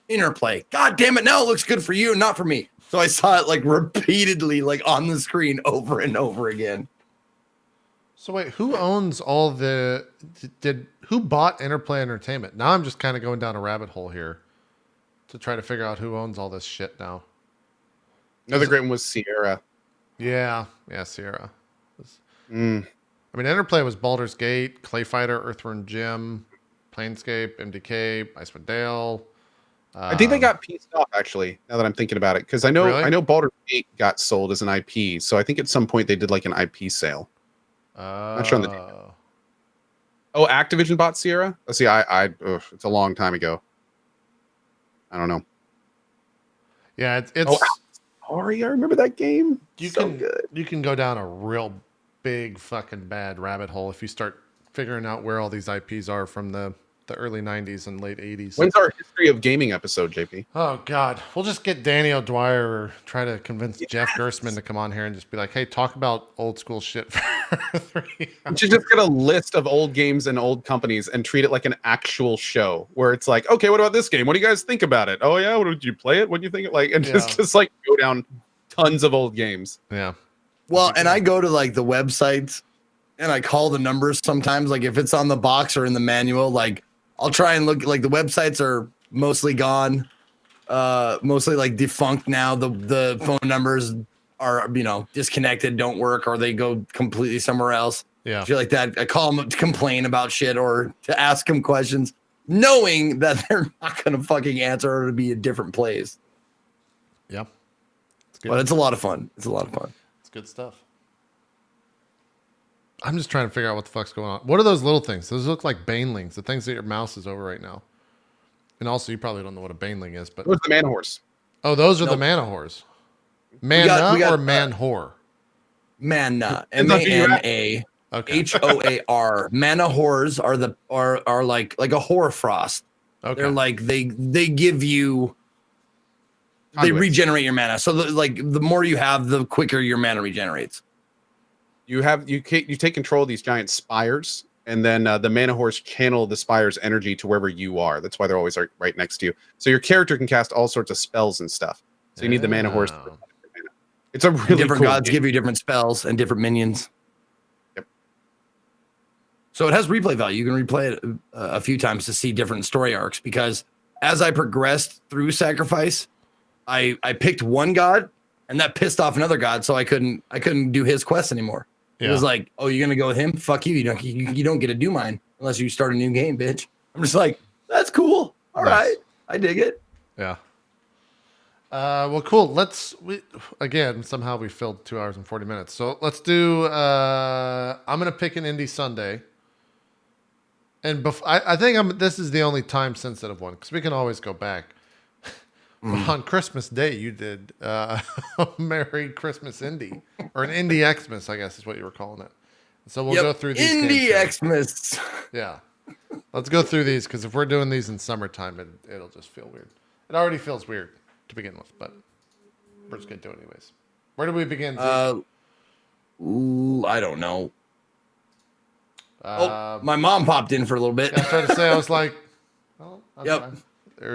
Speaker 2: Interplay. God damn it. Now it looks good for you and not for me. So I saw it like repeatedly, like on the screen over and over again.
Speaker 1: So wait, who owns all the? Who bought Interplay Entertainment? Now I'm just kind of going down a rabbit hole here to try to figure out who owns all this shit now.
Speaker 3: Another great one was Sierra.
Speaker 1: Yeah, Sierra.
Speaker 3: Mm.
Speaker 1: I mean, Interplay was Baldur's Gate, Clay Fighter, Earthworm Jim, Planescape, MDK, Icewind Dale.
Speaker 3: I think they got pieced off actually. Now that I'm thinking about it, because I know Baldur's Gate got sold as an IP. So I think at some point they did like an IP sale. Not sure on the date. Oh, Activision bought Sierra. Let's see. It's a long time ago. I don't know.
Speaker 1: Yeah, it's.
Speaker 3: Sorry, I remember that game.
Speaker 1: You
Speaker 3: Good.
Speaker 1: can go down a real big fucking bad rabbit hole if you start figuring out where all these IPs are from the early 90s and late 80s.
Speaker 3: When's our history of gaming episode, JP?
Speaker 1: Oh God, we'll just get Danny O'Dwyer or try to convince Jeff Gerstmann to come on here and just be like, "Hey, talk about old school shit for 3
Speaker 3: You should just get a list of old games and old companies and treat it like an actual show where it's like, okay, what about this game? What do you guys think about it? Oh yeah, what did you play it? What do you think? Like, and just like go down tons of old games.
Speaker 1: Yeah.
Speaker 2: Well, and I go to like the websites and I call the numbers sometimes. Like if it's on the box or in the manual, like I'll try and look. Like the websites are mostly gone, mostly like defunct now. The phone numbers are disconnected, don't work, or they go completely somewhere else.
Speaker 1: Yeah.
Speaker 2: I feel like that. I call them to complain about shit or to ask them questions, knowing that they're not going to fucking answer or to be a different place.
Speaker 1: Yeah. It's good.
Speaker 2: But it's a lot of fun. It's a lot of fun.
Speaker 1: It's good stuff. I'm just trying to figure out what the fuck's going on. What are those little things? Those look like banelings, the things that your mouse is over right now. And also, you probably don't know what a baneling is, but
Speaker 3: Where's the man horse?
Speaker 1: oh, those are
Speaker 2: Nope.
Speaker 1: the mana whores. Mana
Speaker 2: we got,
Speaker 1: or man whore?
Speaker 2: Mana.
Speaker 3: Okay.
Speaker 2: MANAHOR. Mana whores are like a hoarfrost.
Speaker 1: Okay.
Speaker 2: They're like they give you they
Speaker 3: Conduits.
Speaker 2: regenerate your mana. So the more you have, the quicker your mana regenerates.
Speaker 3: You take control of these giant spires, and then the mana horse channel the spire's energy to wherever you are. That's why they're always right next to you. So your character can cast all sorts of spells and stuff. So you need the mana horse.
Speaker 1: Oh.
Speaker 3: It's a really
Speaker 2: Different
Speaker 3: cool
Speaker 2: gods
Speaker 3: game.
Speaker 2: give you different spells and different minions.
Speaker 3: Yep.
Speaker 2: So it has replay value. You can replay it a few times to see different story arcs, because as I progressed through Sacrifice, I picked one god, and that pissed off another god, so I couldn't do his quest anymore. It was like, oh, you're gonna go with him? Fuck you. You don't get to do mine unless you start a new game, bitch. I'm just like, that's cool. All right, I dig it.
Speaker 1: Yeah. Well, cool. Again, somehow we filled 2 hours and 40 minutes. So let's do, I'm going to pick an indie Sunday. And I think this is the only time sensitive one, because we can always go back. But on Christmas Day, you did Merry Christmas Indie, or an Indie Xmas, I guess is what you were calling it. So we'll go through these
Speaker 2: Indie
Speaker 1: games here.
Speaker 2: Xmas.
Speaker 1: Yeah. Let's go through these, because if we're doing these in summertime, it'll just feel weird. It already feels weird to begin with, but we're just going to do it anyways. Where do we begin?
Speaker 2: I don't know. My mom popped in for a little bit.
Speaker 1: I was trying to say, I was like, oh,
Speaker 2: Yep.
Speaker 1: fine.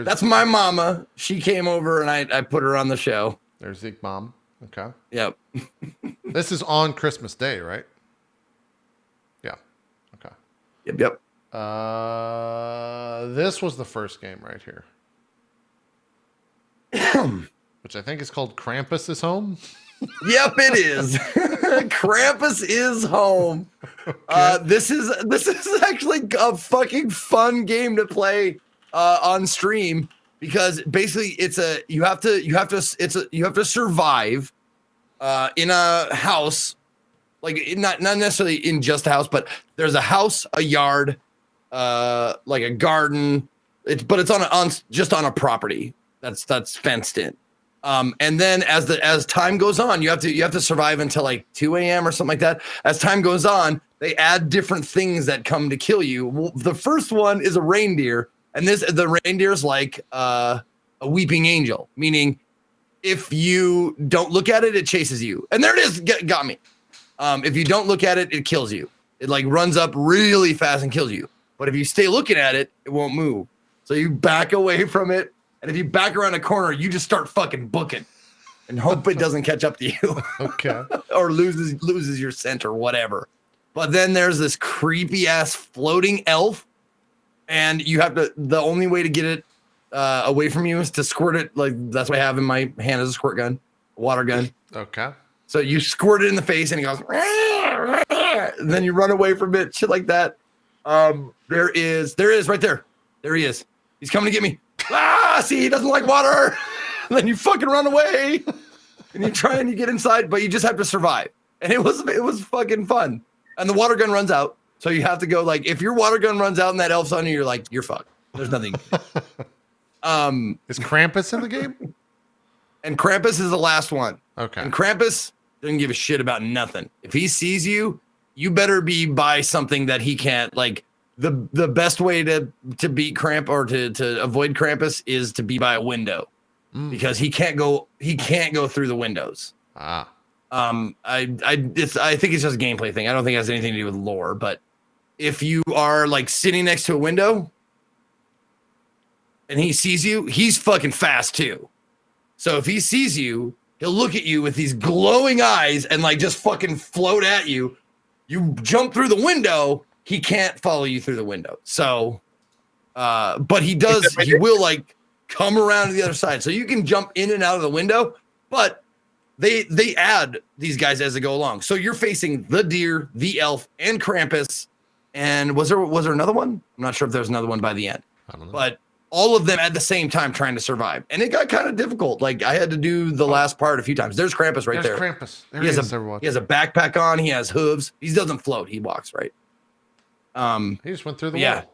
Speaker 2: That's my mama. She came over and I put her on the show.
Speaker 1: There's Zeke Mom. Okay.
Speaker 2: Yep.
Speaker 1: This is on Christmas Day, right? Yeah. Okay.
Speaker 2: Yep.
Speaker 1: This was the first game right here, which I think is called Krampus is Home.
Speaker 2: Yep, it is. Krampus is home. This is actually a fucking fun game to play on stream, because basically you have to survive in a house, like not necessarily in just a house, but there's a house, a yard, like a garden. But it's just on a property that's fenced in. And then as time goes on, you have to survive until like 2 a.m. or something like that. As time goes on, they add different things that come to kill you. Well, the first one is a reindeer, and the reindeer's like a weeping angel, meaning if you don't look at it, it chases you. And there it is, got me. If you don't look at it, it kills you. It like runs up really fast and kills you. But if you stay looking at it, it won't move. So you back away from it. And if you back around a corner, you just start fucking booking and hope it doesn't catch up to you.
Speaker 1: Okay.
Speaker 2: Or loses your scent or whatever. But then there's this creepy ass floating elf, and the only way to get it away from you is to squirt it. Like that's what I have in my hand as a squirt gun, a water gun.
Speaker 1: Okay.
Speaker 2: So you squirt it in the face and he goes, and then you run away from it, shit like that. There is right there. There he is. He's coming to get me. See, he doesn't like water. And then you fucking run away and you try and you get inside, but you just have to survive. And it was fucking fun. And the water gun runs out. So you have to go, like, if your water gun runs out and that elf's on you, you're like, you're fucked. There's nothing.
Speaker 1: Is Krampus in the game?
Speaker 2: And Krampus is the last one.
Speaker 1: Okay.
Speaker 2: And Krampus doesn't give a shit about nothing. If he sees you, you better be by something that he can't, like, the best way to beat to avoid Krampus is to be by a window, because he can't go through the windows.
Speaker 1: I
Speaker 2: think it's just a gameplay thing. I don't think it has anything to do with lore, but if you are like sitting next to a window and he sees you, he's fucking fast too. So if he sees you, he'll look at you with these glowing eyes and like just fucking float at you. You jump through the window, he can't follow you through the window. So, but he will like come around to the other side. So you can jump in and out of the window, but they add these guys as they go along. So you're facing the deer, the elf, and Krampus. And was there another one? I'm not sure if there's another one by the end.
Speaker 1: don't know.
Speaker 2: But all of them at the same time trying to survive. And it got kind of difficult. Like I had to do the last part a few times. There's Krampus right
Speaker 1: There's
Speaker 2: there.
Speaker 1: Krampus. There
Speaker 2: He
Speaker 1: he
Speaker 2: has,
Speaker 1: is, everyone.
Speaker 2: he has a backpack on. He has hooves. He doesn't float. He walks, right?
Speaker 1: He just went through the
Speaker 2: yeah.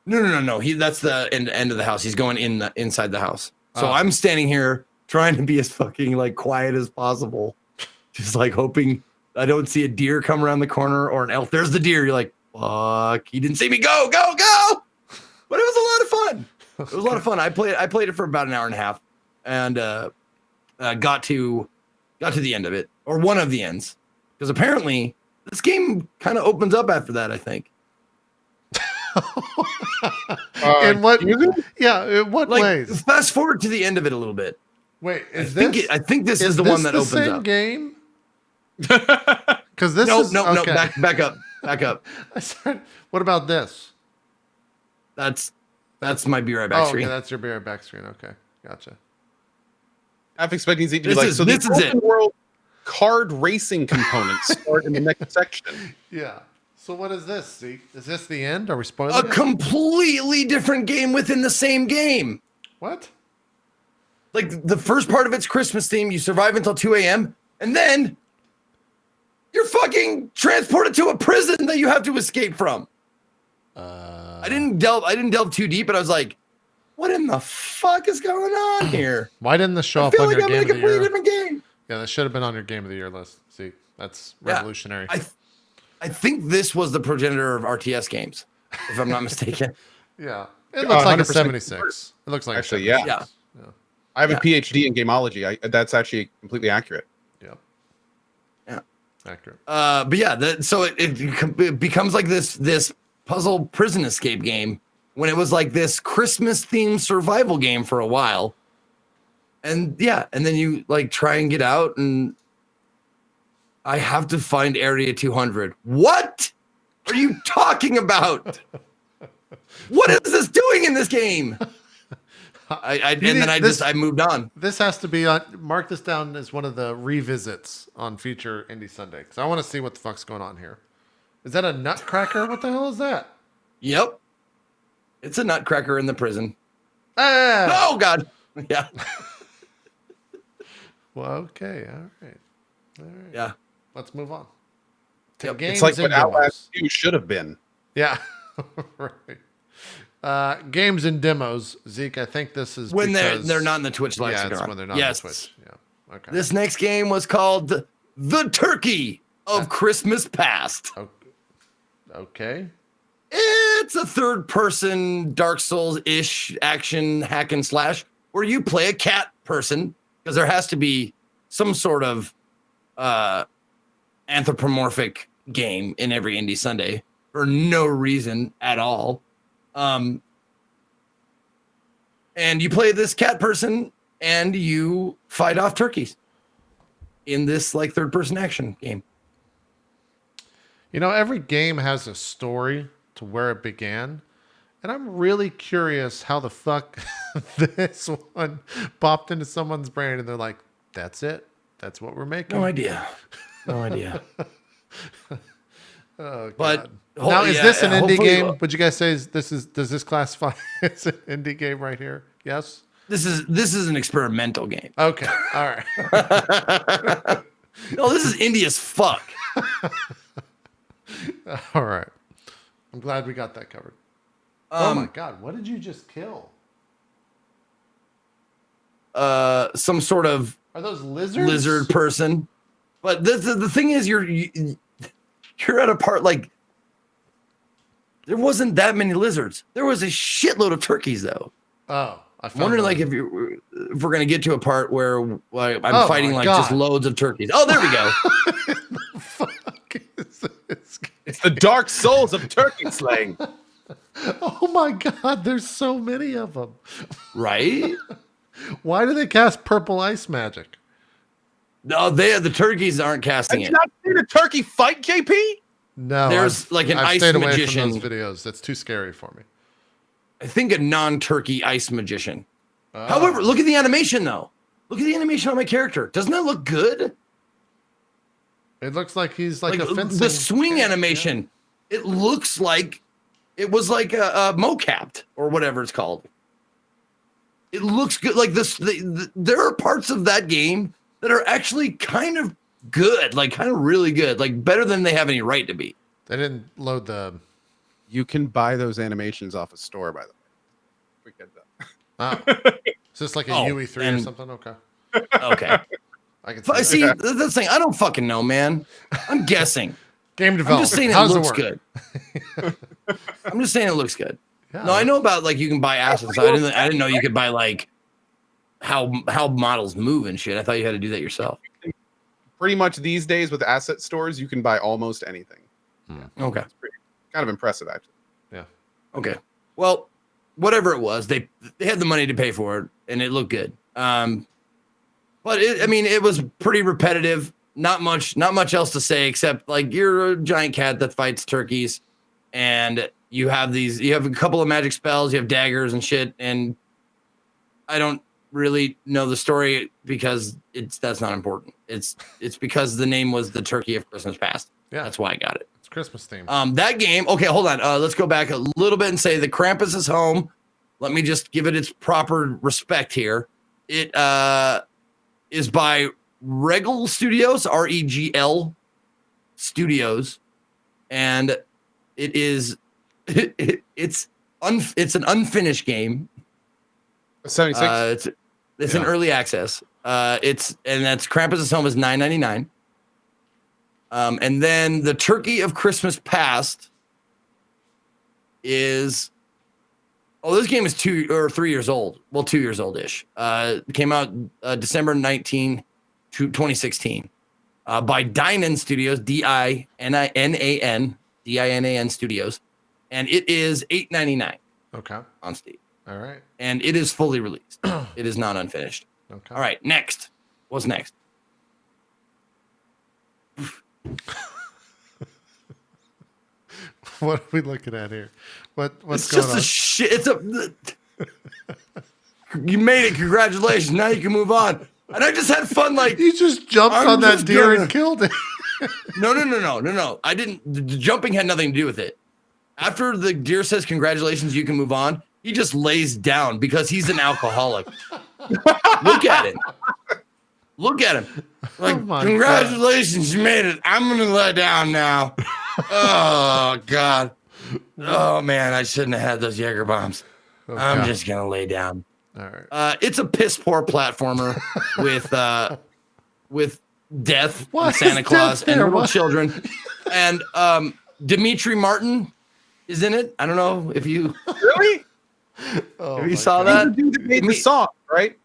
Speaker 1: wall.
Speaker 2: No. That's the end of the house. He's going inside the house. So
Speaker 1: Oh.
Speaker 2: I'm standing here trying to be as fucking like quiet as possible. Just like hoping I don't see a deer come around the corner or an elf. There's the deer. You're like, fuck, he didn't see me. Go. But it was a lot of fun. It was a lot of fun. I played it for about an hour and a half and got to the end of it, or one of the ends. Because apparently this game kind of opens up after that, I think.
Speaker 1: In what? Yeah, in what
Speaker 2: Like,
Speaker 1: ways?
Speaker 2: fast forward to the end of it a little bit.
Speaker 1: Wait,
Speaker 2: I think this is the one that opens
Speaker 1: same
Speaker 2: up.
Speaker 1: game? Because this is
Speaker 2: No.
Speaker 1: okay.
Speaker 2: Back up.
Speaker 1: I started, what about this?
Speaker 2: That's my be right back
Speaker 1: Oh,
Speaker 2: screen.
Speaker 1: okay, that's your beer back screen. Okay, gotcha.
Speaker 3: I'm expecting Z to be
Speaker 2: This
Speaker 3: like,
Speaker 2: is-
Speaker 3: so
Speaker 2: this
Speaker 3: the
Speaker 2: is it.
Speaker 3: open world card racing components start in the next section.
Speaker 1: Yeah. So what is this? Zeke? Is this the end? Are we spoiling
Speaker 2: A
Speaker 1: it?
Speaker 2: completely different game within the same game.
Speaker 1: What?
Speaker 2: Like the first part of it's Christmas theme. You survive until 2 a.m. and then you're fucking transported to a prison that you have to escape from. I didn't delve too deep, but I was like, what in the fuck is going on here?
Speaker 1: Why didn't this show
Speaker 2: I
Speaker 1: up
Speaker 2: feel
Speaker 1: on
Speaker 2: like
Speaker 1: your
Speaker 2: I'm in a
Speaker 1: game of the
Speaker 2: completely
Speaker 1: year?
Speaker 2: different game.
Speaker 1: Yeah, that should have been on your game of the year list. See, that's
Speaker 2: Yeah,
Speaker 1: revolutionary.
Speaker 2: I think this was the progenitor of RTS games, if I'm not mistaken.
Speaker 1: Yeah, it looks like a
Speaker 3: 100%
Speaker 1: 76. It looks like
Speaker 3: Actually,
Speaker 1: a
Speaker 3: yeah.
Speaker 1: 76.
Speaker 3: I have a PhD in gameology. That's actually completely accurate.
Speaker 1: Yep.
Speaker 2: Yeah.
Speaker 1: Accurate.
Speaker 2: But yeah, so it becomes like this puzzle prison escape game when it was like this Christmas themed survival game for a while. And yeah, and then you like try and get out, and I have to find Area 200. What are you talking about? What is this doing in this game? I moved on.
Speaker 1: This has to be on. Mark this down as one of the revisits on future Indie Sunday, because I want to see what the fuck's going on here. Is that a nutcracker? What the hell is that?
Speaker 2: Yep, it's a nutcracker in the prison.
Speaker 1: Ah!
Speaker 2: Oh God, yeah,
Speaker 1: Well, okay, all right.
Speaker 2: yeah.
Speaker 1: Let's move on.
Speaker 2: Yep.
Speaker 1: Games
Speaker 3: It's like what
Speaker 1: and
Speaker 3: Outlast
Speaker 1: demos.
Speaker 3: 2 should have been.
Speaker 1: Yeah, right. Games and demos. Zeke, I think this is
Speaker 2: When
Speaker 1: because,
Speaker 2: they're not in the Twitch
Speaker 1: Yeah,
Speaker 2: lexicon.
Speaker 1: it's when they're not
Speaker 2: Yes.
Speaker 1: on Twitch. Yeah. Okay.
Speaker 2: This next game was called The Turkey of Christmas Past.
Speaker 1: Okay.
Speaker 2: It's a third-person Dark Souls-ish action hack and slash where you play a cat person, because there has to be some sort of anthropomorphic game in every Indie Sunday for no reason at all. And you play this cat person and you fight off turkeys in this like third-person action game.
Speaker 1: You know, every game has a story to where it began. And I'm really curious how the fuck this one popped into someone's brain and they're like, that's it. That's what we're making.
Speaker 2: No idea. No idea.
Speaker 1: Oh,
Speaker 2: But
Speaker 1: God. Now, is this an indie
Speaker 2: hopefully-
Speaker 1: game? Would you guys say does this classify as an indie game right here? Yes?
Speaker 2: This is an experimental game.
Speaker 1: Okay. All right.
Speaker 2: No, this is indie as fuck.
Speaker 1: All right. I'm glad we got that covered. Oh my God. What did you just kill?
Speaker 2: Some sort of
Speaker 1: Are those lizards?
Speaker 2: lizard person. But the thing is, you're at a part like there wasn't that many lizards. There was a shitload of turkeys, though.
Speaker 1: Oh, I
Speaker 2: I'm wondering, like, if we're gonna get to a part where like, I'm fighting like just loads of turkeys. Oh, there we go.
Speaker 1: the fuck is this?
Speaker 3: It's the Dark Souls of turkey slaying.
Speaker 1: Oh my God. There's so many of them.
Speaker 2: Right?
Speaker 1: Why do they cast purple ice magic?
Speaker 2: No, the turkeys aren't casting
Speaker 3: Have
Speaker 2: it.
Speaker 3: you not seen a turkey fight, JP?
Speaker 1: No.
Speaker 2: There's like an
Speaker 1: I've
Speaker 2: ice
Speaker 1: stayed away
Speaker 2: magician.
Speaker 1: from those videos. That's too scary for me.
Speaker 2: I think a non-turkey ice magician.
Speaker 1: Oh.
Speaker 2: However, look at the animation though. Look at the animation on my character. Doesn't that look good?
Speaker 1: It looks like he's like a fencing.
Speaker 2: The swing
Speaker 1: guy,
Speaker 2: animation. It looks like It was like a mocapped or whatever it's called. It looks good. Like this, there are parts of that game that are actually kind of good, like kind of really good, like better than they have any right to be.
Speaker 1: They didn't load the.
Speaker 3: You can buy those animations off a store, by the way. Forget that.
Speaker 1: Oh. Is this like a UE3 or something? Okay.
Speaker 2: Okay.
Speaker 1: I can
Speaker 2: See, that's the thing. I don't fucking know, man. I'm guessing.
Speaker 1: Game development.
Speaker 2: I'm just saying
Speaker 1: How
Speaker 2: it
Speaker 1: does
Speaker 2: looks
Speaker 1: work?
Speaker 2: good. I'm just saying it looks good.
Speaker 1: Yeah.
Speaker 2: No, I know about like you can buy assets. I didn't know you could buy like how models move and shit. I thought you had to do that yourself.
Speaker 3: Pretty much these days with asset stores, you can buy almost anything.
Speaker 2: Okay.
Speaker 3: It's kind of impressive, actually.
Speaker 1: Yeah.
Speaker 2: Okay. Well, whatever it was, they had the money to pay for it, and it looked good. But it was pretty repetitive. Not much else to say except like you're a giant cat that fights turkeys, and you have a couple of magic spells, you have daggers and shit, and I don't really know the story because that's not important. It's because the name was the Turkey of Christmas Past.
Speaker 1: Yeah.
Speaker 2: That's why I got it.
Speaker 1: It's Christmas themed.
Speaker 2: That game. Okay, hold on. Let's go back a little bit and say the Krampus is home. Let me just give it its proper respect here. It is by Regal Studios, REGL Studios, and it is it's an unfinished game.
Speaker 3: 76.
Speaker 2: It's an early access. That's Krampus is home is $9.99. And then the Turkey of Christmas Past is this game is 2 or 3 years old. Well, 2 years old ish. Came out December 19, 2016 by Dynan Studios, DINAN Studios, and it is $8.99.
Speaker 1: Okay.
Speaker 2: On Steam.
Speaker 1: All right.
Speaker 2: And it is fully released. It is not unfinished.
Speaker 1: Okay.
Speaker 2: All right. Next. What's next?
Speaker 1: What are we looking at here? What's
Speaker 2: It's
Speaker 1: going
Speaker 2: just
Speaker 1: on?
Speaker 2: a shit. You made it. Congratulations. Now you can move on. And I just had fun. Like
Speaker 1: You just jumped
Speaker 2: I'm
Speaker 1: on that
Speaker 2: just
Speaker 1: deer
Speaker 2: gonna-
Speaker 1: and killed it.
Speaker 2: No. I didn't. The jumping had nothing to do with it. After the deer says congratulations, you can move on. He just lays down because he's an alcoholic. Look at him. Look at him. Like,
Speaker 1: my
Speaker 2: congratulations, you made it. I'm gonna lay down now. Oh God. Oh man, I shouldn't have had those Jaeger bombs.
Speaker 1: Oh,
Speaker 2: I'm
Speaker 1: God.
Speaker 2: just gonna lay down.
Speaker 1: All right.
Speaker 2: It's a piss poor platformer with death
Speaker 1: Why
Speaker 2: and Santa
Speaker 1: is
Speaker 2: Claus
Speaker 1: death
Speaker 2: and
Speaker 1: there?
Speaker 2: little
Speaker 1: What?
Speaker 2: children. And Dimitri Martin is in it. I don't know if you
Speaker 3: Really?
Speaker 1: Oh,
Speaker 2: if you
Speaker 1: my
Speaker 2: saw
Speaker 1: God.
Speaker 2: that.
Speaker 3: He's the dude that made the song, right?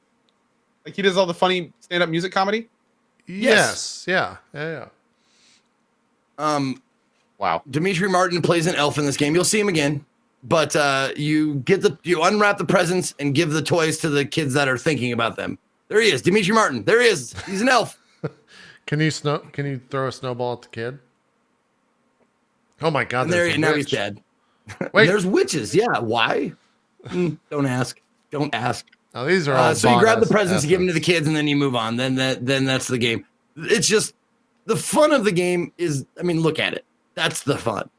Speaker 3: Like he does all the funny stand-up music comedy.
Speaker 1: Yes. Yeah.
Speaker 3: Wow.
Speaker 2: Dimitri Martin plays an elf in this game. You'll see him again, but you unwrap the presents and give the toys to the kids that are thinking about them. There he is, Dimitri Martin. There he is. He's an elf.
Speaker 1: Can you throw a snowball at the kid? Oh my God!
Speaker 2: And
Speaker 1: there's a
Speaker 2: now he's
Speaker 1: witch.
Speaker 2: dead.
Speaker 1: Wait.
Speaker 2: There's witches. Yeah. Why? Don't ask. Don't ask.
Speaker 1: Now these are all.
Speaker 2: So you grab the
Speaker 1: bought
Speaker 2: presents, you give them to the
Speaker 1: assets.
Speaker 2: kids, and then you move on. Then that's the game. It's just the fun of the game is. I mean, look at it. That's the fun.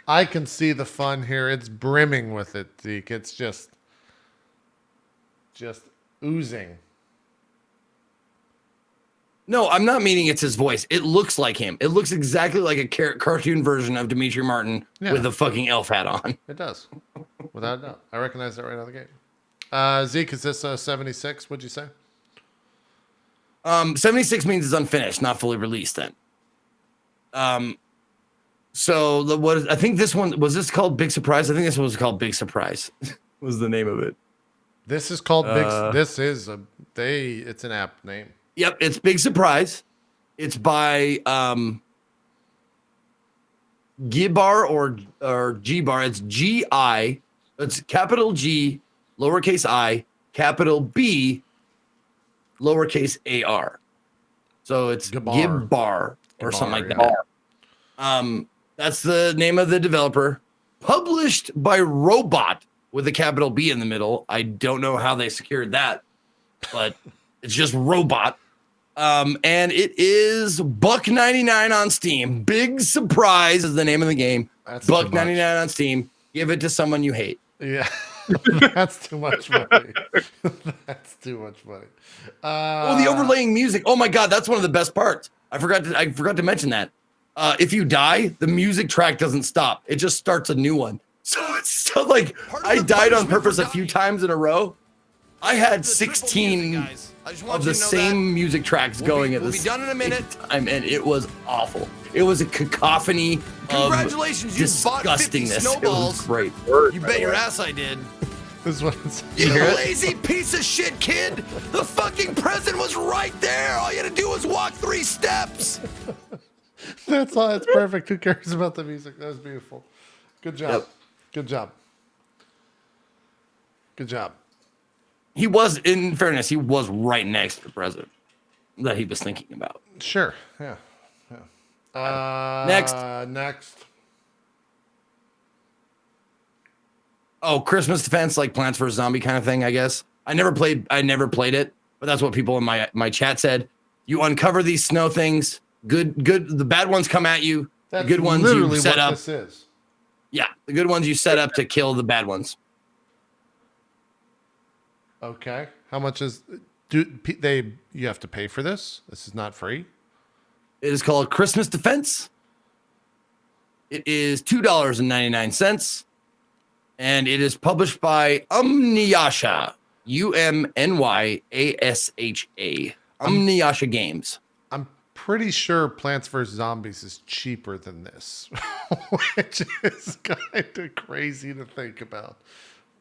Speaker 1: I can see the fun here. It's brimming with it, Zeke. It's just oozing.
Speaker 2: No, I'm not meaning it's his voice. It looks like him. It looks exactly like a cartoon version of Dimitri Martin with a fucking elf hat on.
Speaker 1: It does, without a doubt. I recognize that right out of the gate. Zeke, is this 76? What'd you say?
Speaker 2: 76 means it's unfinished, not fully released. Then, so I think this one was this called Big Surprise. I think this one was called Big Surprise. Was the name of it?
Speaker 1: This is called Big. This is it's an app name.
Speaker 2: Yep, it's Big Surprise. It's by Gibar or G-Bar. It's G-I. It's capital G, lowercase I, capital B, lowercase A-R. So it's Gibar or something like that. That's the name of the developer. Published by Robot with a capital B in the middle. I don't know how they secured that, but it's just Robot. And it is $1.99 on Steam. Big surprise is the name of the game.
Speaker 1: That's too much.
Speaker 2: $1.99 on Steam. Give it to someone you hate.
Speaker 1: Yeah, that's too much money. That's too much money.
Speaker 2: The overlaying music. Oh my god, that's one of the best parts. I forgot to mention that. If you die, the music track doesn't stop. It just starts a new one. So it's still like I died on purpose a few times in a row. I had 16 of the same music tracks going at the same time, and it was awful. It was a cacophony of disgustingness. It was great.
Speaker 4: You bet your ass I did.
Speaker 1: This one's
Speaker 4: You lazy piece of shit, kid. The fucking present was right there. All you had to do was walk 3 steps.
Speaker 1: that's all. It's perfect. Who cares about the music? That was beautiful. Good job.
Speaker 2: Yep.
Speaker 1: Good job. Good job.
Speaker 2: He was, in fairness, he was right next to the president that he was thinking about.
Speaker 1: Sure. Yeah.
Speaker 2: Next.
Speaker 1: Next.
Speaker 2: Oh, Christmas Defense, like Plants vs. Zombie kind of thing, I guess. I never played it, but that's what people in my chat said. You uncover these snow things. Good. The bad ones come at you.
Speaker 1: That's
Speaker 2: the good ones
Speaker 1: literally
Speaker 2: you set
Speaker 1: what
Speaker 2: up.
Speaker 1: This is.
Speaker 2: Yeah, the good ones you set up to kill the bad ones.
Speaker 1: Okay. How much is you have to pay for this? This is not free.
Speaker 2: It is called Christmas Defense. It is $2.99, and it is published by Umnyasha, UMNYASHA, Umnyasha Games.
Speaker 1: I'm pretty sure Plants vs. Zombies is cheaper than this, which is kind of crazy to think about.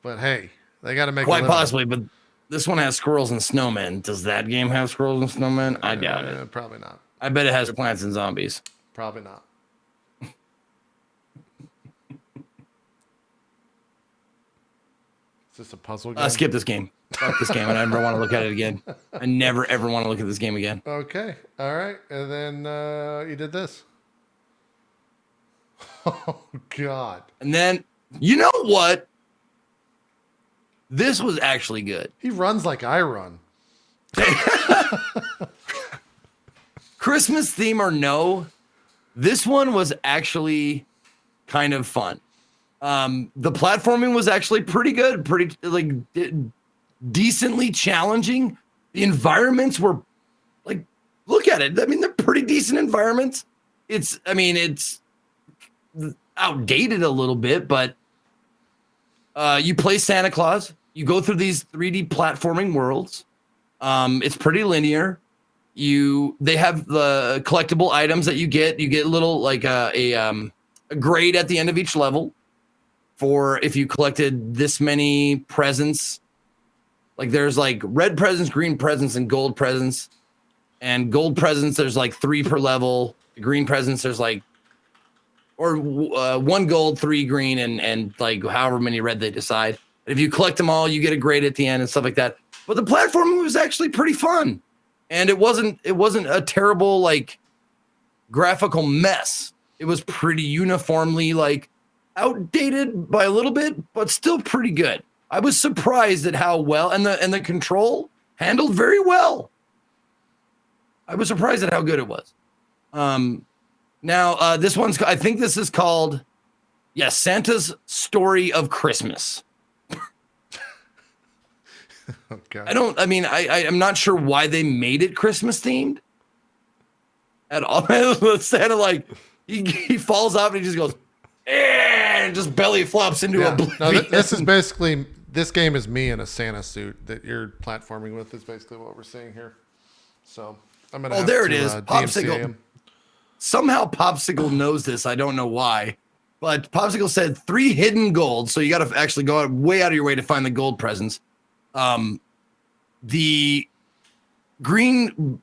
Speaker 1: But hey, they got to make
Speaker 2: Quite
Speaker 1: a living.
Speaker 2: possibly, but this one has squirrels and snowmen. Does that game have squirrels and snowmen? I doubt it.
Speaker 1: Probably not.
Speaker 2: I bet it has plants and zombies.
Speaker 1: Probably not. Is this a puzzle game?
Speaker 2: Skip this game. Fuck this game. I never want to look at it again. I never, ever want to look at this game again.
Speaker 1: Okay. All right. And then you did this. Oh, God.
Speaker 2: And then, you know what? This was actually good.
Speaker 1: He runs like I run.
Speaker 2: Christmas theme or no, this one was actually kind of fun. The platforming was actually pretty good, pretty like decently challenging. The environments were like, look at it. I mean, they're pretty decent environments. It's outdated a little bit, but you play Santa Claus. You go through these 3D platforming worlds. It's pretty linear. They have the collectible items that you get. You get little like a grade at the end of each level for if you collected this many presents. Like there's like red presents, green presents, and gold presents. And gold presents, there's like 3 per level. Green presents, there's like 1 gold, 3 green, and like however many red they decide. If you collect them all, you get a grade at the end and stuff like that. But the platforming was actually pretty fun. And it wasn't a terrible like graphical mess. It was pretty uniformly like outdated by a little bit, but still pretty good. I was surprised at how well and the control handled very well. I was surprised at how good it was. Now this one's, I think this is called, Santa's Story of Christmas.
Speaker 1: Okay.
Speaker 2: I'm not sure why they made it Christmas themed at all. Santa, like, he falls off and he just goes, and just belly flops into oblivion.
Speaker 1: No, this is basically, this game is me in a Santa suit that you're platforming with is basically what we're seeing here. So I'm going to have
Speaker 2: there
Speaker 1: to,
Speaker 2: it is.
Speaker 1: DMCA him.
Speaker 2: Somehow Popsicle knows this. I don't know why. But Popsicle said 3 hidden gold. So you got to actually go way out of your way to find the gold presents. The green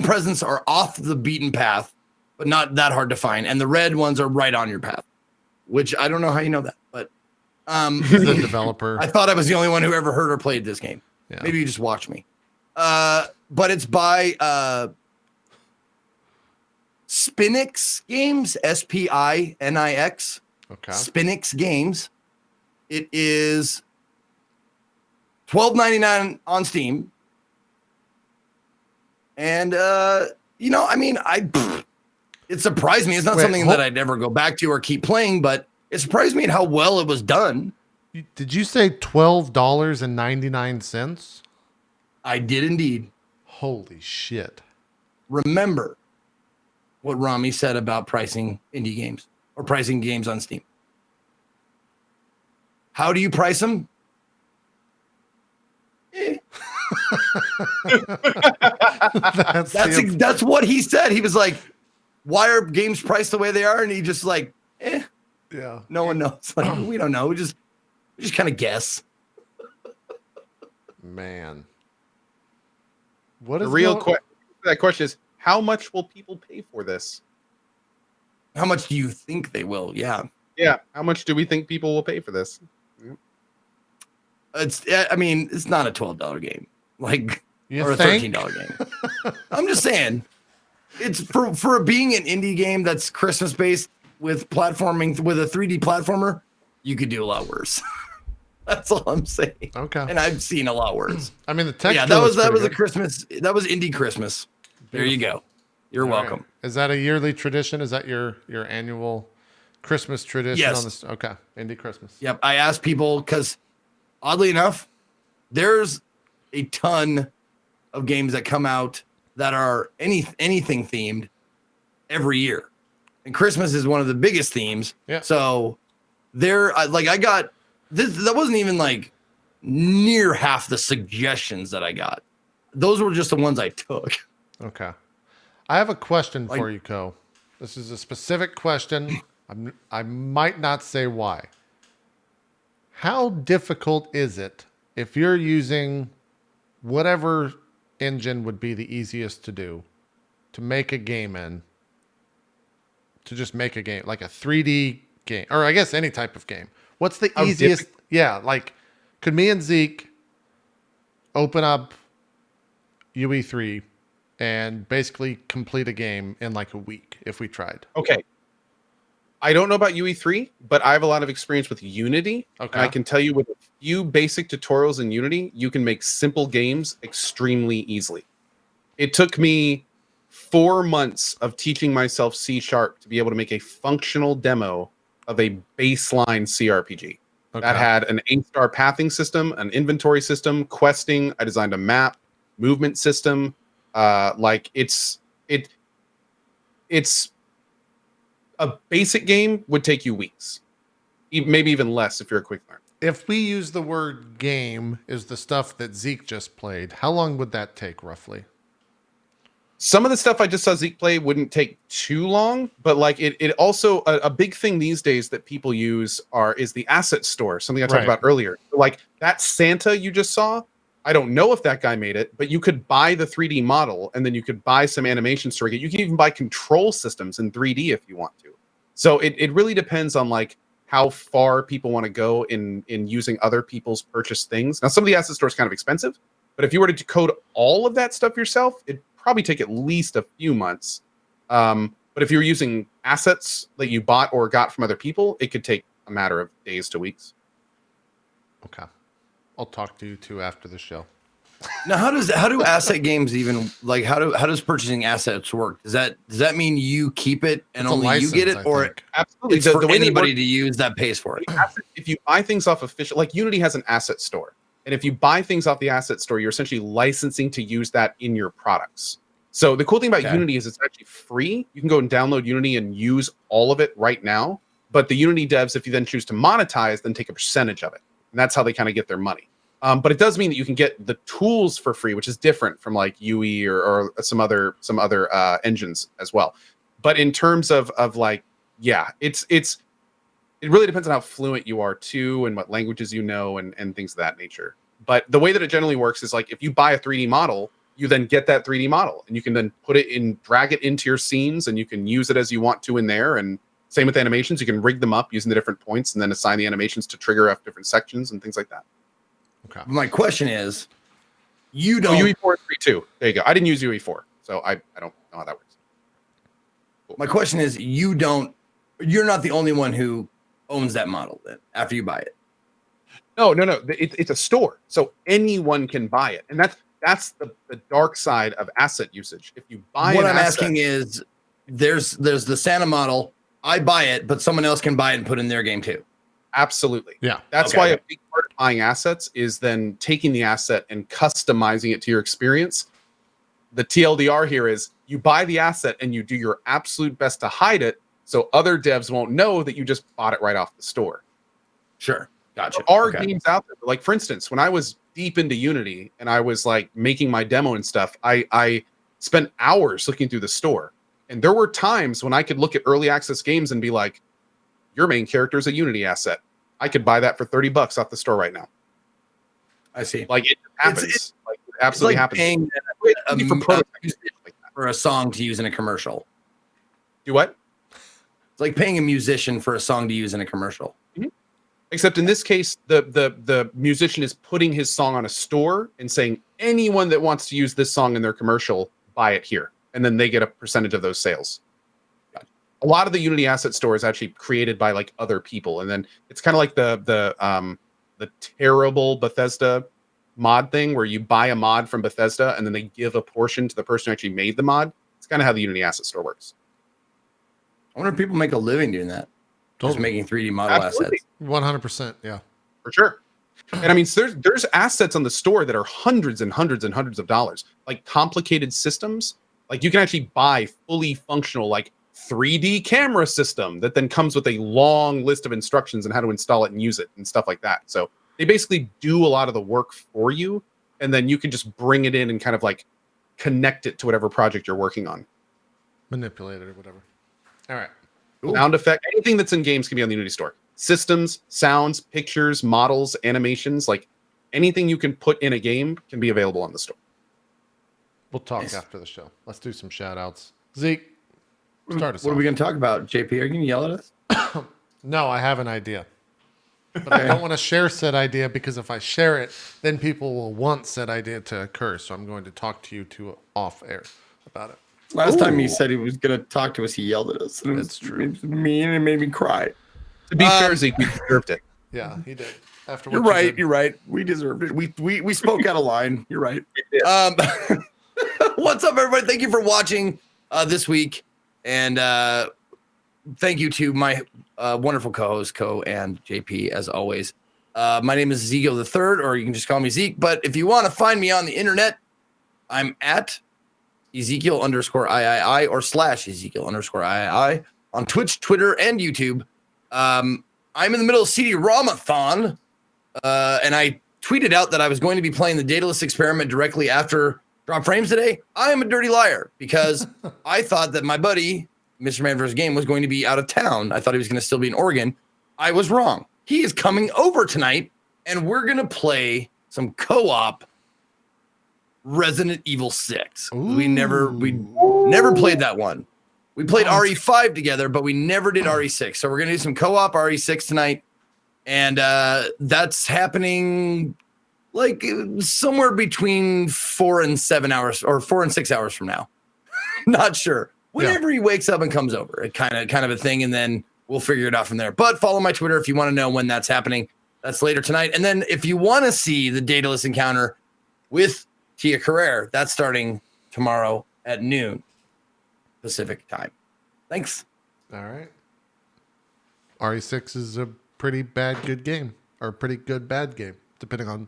Speaker 2: presents are off the beaten path, but not that hard to find. And the red ones are right on your path, which I don't know how you know that, but
Speaker 1: the developer.
Speaker 2: I thought I was the only one who ever heard or played this game.
Speaker 1: Yeah.
Speaker 2: Maybe you just watch me. But it's by Spinix Games, Spinix.
Speaker 1: Okay.
Speaker 2: Spinix Games. It is $12.99 on Steam. And I mean, it surprised me. It's not something that I'd ever go back to or keep playing, but it surprised me at how well it was done.
Speaker 1: Did you say $12.99?
Speaker 2: I did indeed.
Speaker 1: Holy shit.
Speaker 2: Remember what Rami said about pricing indie games or pricing games on Steam. How do you price them? That's what he said. He was like, why are games priced the way they are? And he just like,
Speaker 1: yeah,
Speaker 2: no one knows. Like, we don't know. We just kind of guess.
Speaker 1: Man, what is
Speaker 3: the real question is, how much will people pay for this?
Speaker 2: How much do you think they will? Yeah.
Speaker 3: How much do we think people will pay for this?
Speaker 2: It's not a $12 game, like, or a
Speaker 1: think?
Speaker 2: $13 game. I'm just saying, it's for being an indie game that's Christmas based with platforming, with a 3D platformer, you could do a lot worse. That's all I'm saying.
Speaker 1: Okay.
Speaker 2: And I've seen a lot worse.
Speaker 1: I mean, the texture.
Speaker 2: Yeah, that was a Christmas. That was indie Christmas. There you go. You're welcome.
Speaker 1: Right. Is that a yearly tradition? Is that your annual Christmas tradition?
Speaker 2: Yes.
Speaker 1: Okay. Indie Christmas.
Speaker 2: Yep. I asked people because, oddly enough, there's a ton of games that come out that are anything themed every year, and Christmas is one of the biggest themes.
Speaker 1: Yeah.
Speaker 2: So I got this. That wasn't even like near half the suggestions that I got. Those were just the ones I took.
Speaker 1: Okay. I have a question for you, Ko. This is a specific question. I might not say why. How difficult is it if you're using whatever engine would be the easiest to do to make a game in, to just make a game, like a 3D game, or I guess any type of game? What's the easiest? Yeah, like, could me and Zeke open up UE3 and basically complete a game in like a week if we tried?
Speaker 3: Okay. I don't know about UE3, but I have a lot of experience with Unity.
Speaker 1: Okay.
Speaker 3: And I can tell you with a few basic tutorials in Unity, you can make simple games extremely easily. It took me 4 months of teaching myself C# to be able to make a functional demo of a baseline CRPG.
Speaker 1: Okay.
Speaker 3: That had an 8-star pathing system, an inventory system, questing. I designed a map, movement system. It's a basic game would take you weeks, maybe even less if you're a quick learner.
Speaker 1: If we use the word game is the stuff that Zeke just played, how long would that take roughly?
Speaker 3: Some of the stuff I just saw Zeke play wouldn't take too long, but like it also a big thing these days that people use is the asset store, something I talked about earlier. Like that Santa you just saw, I don't know if that guy made it, but you could buy the 3D model and then you could buy some animations to rig it. You can even buy control systems in 3D if you want to. So it really depends on like how far people want to go in using other people's purchased things. Now, some of the asset store is kind of expensive, but if you were to decode all of that stuff yourself, it'd probably take at least a few months. But if you're using assets that you bought or got from other people, it could take a matter of days to weeks.
Speaker 1: Okay. I'll talk to you two after the show.
Speaker 2: Now, how do asset games even, like, how does purchasing assets work? Does that mean you keep it and only you get it, or
Speaker 3: absolutely
Speaker 2: it's for anybody to use that pays for it?
Speaker 3: If you buy things off official, like Unity has an asset store, and if you buy things off the asset store, you're essentially licensing to use that in your products. So the cool thing about Unity is it's actually free. You can go and download Unity and use all of it right now. But the Unity devs, if you then choose to monetize, then take a percentage of it, and that's how they kind of get their money. But it does mean that you can get the tools for free, which is different from like UE or some other engines as well. But in terms of like, yeah, it really depends on how fluent you are too, and what languages you know, and things of that nature. But the way that it generally works is like if you buy a 3D model, you then get that 3D model, and you can then put it in, drag it into your scenes, and you can use it as you want to in there. And same with animations, you can rig them up using the different points, and then assign the animations to trigger off different sections and things like that.
Speaker 2: Okay. My question is, you don't...
Speaker 3: UE4 is free too. There you go. I didn't use UE4, so I don't know how that works.
Speaker 2: Cool. My question is, you're not the only one who owns that model then, after you buy it.
Speaker 3: No. It's a store, so anyone can buy it. And That's the dark side of asset usage. If you buy
Speaker 2: What
Speaker 3: an
Speaker 2: I'm
Speaker 3: asset,
Speaker 2: asking is, there's the Santa model. I buy it, but someone else can buy it and put it in their game too.
Speaker 3: absolutely.
Speaker 1: Yeah.
Speaker 3: That's
Speaker 2: Okay.
Speaker 3: why a big part of buying assets is then taking the asset and customizing it to your experience. The TLDR here is you buy the asset and you do your absolute best to hide it so other devs won't know that you just bought it right off the store.
Speaker 2: Sure. Gotcha.
Speaker 3: There are
Speaker 2: Okay.
Speaker 3: games out there. Like, for instance, when I was deep into Unity and I was like making my demo and stuff, I spent hours looking through the store. And there were times when I could look at early access games and be like, your main character is a Unity asset. I could buy that for $30 off the store right now.
Speaker 2: I see.
Speaker 3: Like, it happens.
Speaker 2: It's
Speaker 3: Absolutely
Speaker 2: like
Speaker 3: happens.
Speaker 2: paying
Speaker 3: It's
Speaker 2: a,
Speaker 3: only for prototypes like that.
Speaker 2: for a song to use in a commercial.
Speaker 3: Do what?
Speaker 2: It's like paying a musician for a song to use in a commercial.
Speaker 3: Except in this case, the musician is putting his song on a store and saying anyone that wants to use this song in their commercial, buy it here, and then they get a percentage of those sales. A lot of the Unity asset store is actually created by like other people, and then it's kind of like the terrible Bethesda mod thing where you buy a mod from Bethesda and then they give a portion to the person who actually made the mod. It's kind of how the Unity asset store works.
Speaker 2: I wonder if people make a living doing that. Just
Speaker 1: Totally.
Speaker 2: making 3D model
Speaker 3: Absolutely.
Speaker 2: assets.
Speaker 1: 100%. Yeah.
Speaker 3: For sure. And I mean, so there's assets on the store that are hundreds and hundreds and hundreds of dollars, like complicated systems. Like you can actually buy fully functional, like 3D camera system that then comes with a long list of instructions on how to install it and use it and stuff like that. So they basically do a lot of the work for you, and then you can just bring it in and kind of like connect it to whatever project you're working on.
Speaker 1: Manipulate it or whatever. All right.
Speaker 2: Cool.
Speaker 3: Sound effect, anything that's in games can be on the Unity store. Systems, sounds, pictures, models, animations, like anything you can put in a game can be available on the store.
Speaker 1: We'll talk
Speaker 2: Nice.
Speaker 1: after the show. Let's do some shout outs. Zeke, start us
Speaker 2: What are
Speaker 1: off.
Speaker 2: we going to talk about, JP? Are you going to yell at us?
Speaker 1: No, I have an idea. But I don't want to share said idea because if I share it, then people will want said idea to occur. So I'm going to talk to you two off air about it.
Speaker 2: Last time he
Speaker 3: Ooh.
Speaker 2: said he was going to talk to us, he yelled at us. And it was
Speaker 1: That's true.
Speaker 2: It was mean and it made me cry.
Speaker 3: To be fair, Zeke, we deserved it.
Speaker 1: Yeah, he did. After
Speaker 2: You're
Speaker 1: what you
Speaker 2: right.
Speaker 1: did.
Speaker 2: You're right. We deserved it. We spoke out of line. You're right.
Speaker 3: did.
Speaker 2: What's up, everybody? Thank you for watching this week, and thank you to my wonderful co-host, Co and JP, as always. My name is Ezekiel the Third, or you can just call me Zeke. But if you want to find me on the internet, I'm at Ezekiel_III or /Ezekiel_III on Twitch, Twitter, and YouTube. I'm in the middle of CD-ROM-a-thon, and I tweeted out that I was going to be playing the Daedalus experiment directly after Drop Frames today. I am a dirty liar because I thought that my buddy, Mr. Man vs. Game, was going to be out of town. I thought he was going to still be in Oregon. I was wrong. He is coming over tonight, and we're going to play some co-op Resident Evil 6. We never played that one. We played RE5 together, but we never did RE6. So we're going to do some co-op RE6 tonight. And that's happening like somewhere between 4 and 7 hours or 4 and 6 hours from now. Not sure. Whenever he wakes up and comes over, it kind of a thing. And then we'll figure it out from there. But follow my Twitter if you want to know when that's happening. That's later tonight. And then if you want to see the Daedalus encounter with Tia Carrere, that's starting tomorrow at noon Pacific time. Thanks.
Speaker 1: All right. RE6 is a pretty bad good game, or a pretty good bad game, depending on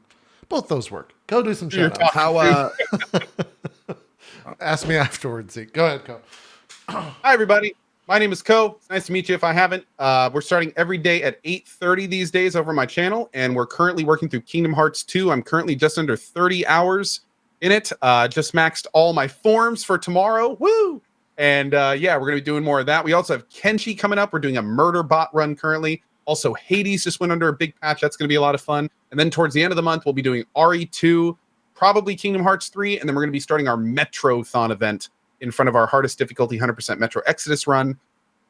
Speaker 1: both those work. Go do some shout outs.
Speaker 2: How
Speaker 1: Ask me afterwards, Zeke. Go ahead, Go.
Speaker 3: Hi, everybody. My name is Ko. It's nice to meet you if I haven't. We're starting every day at 8:30 these days over my channel, and we're currently working through Kingdom Hearts 2. I'm currently just under 30 hours in it. Just maxed all my forms for tomorrow. Woo! And yeah, we're going to be doing more of that. We also have Kenshi coming up. We're doing a murder bot run currently. Also, Hades just went under a big patch. That's going to be a lot of fun. And then towards the end of the month, we'll be doing RE2, probably Kingdom Hearts 3, and then we're going to be starting our Metrothon event in front of our hardest difficulty 100% Metro Exodus run.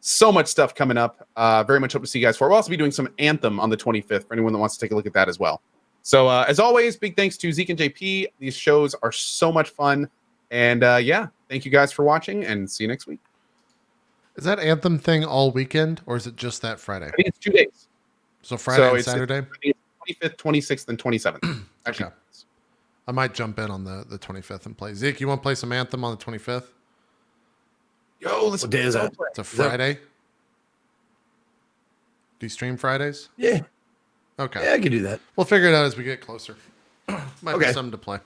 Speaker 3: So much stuff coming up. Very much hope to see you guys for it. We'll also be doing some Anthem on the 25th for anyone that wants to take a look at that as well. So as always, big thanks to Zeke and JP. These shows are so much fun. And yeah, thank you guys for watching, and see you next week.
Speaker 1: Is that Anthem thing all weekend, or is it just that Friday?
Speaker 3: I think it's 2 days.
Speaker 1: So Friday and
Speaker 3: it's
Speaker 1: Saturday?
Speaker 3: 25th, 26th, and 27th. Actually,
Speaker 1: Okay. I might jump in on the 25th and play. Zeke, you want to play some Anthem on the 25th?
Speaker 3: Yo, let's
Speaker 2: What day is that?
Speaker 1: It's a Friday. Do you stream Fridays?
Speaker 2: Yeah.
Speaker 1: Okay.
Speaker 2: Yeah, I can do that.
Speaker 1: We'll figure it out as we get closer. Might be
Speaker 2: Okay.
Speaker 1: something to play.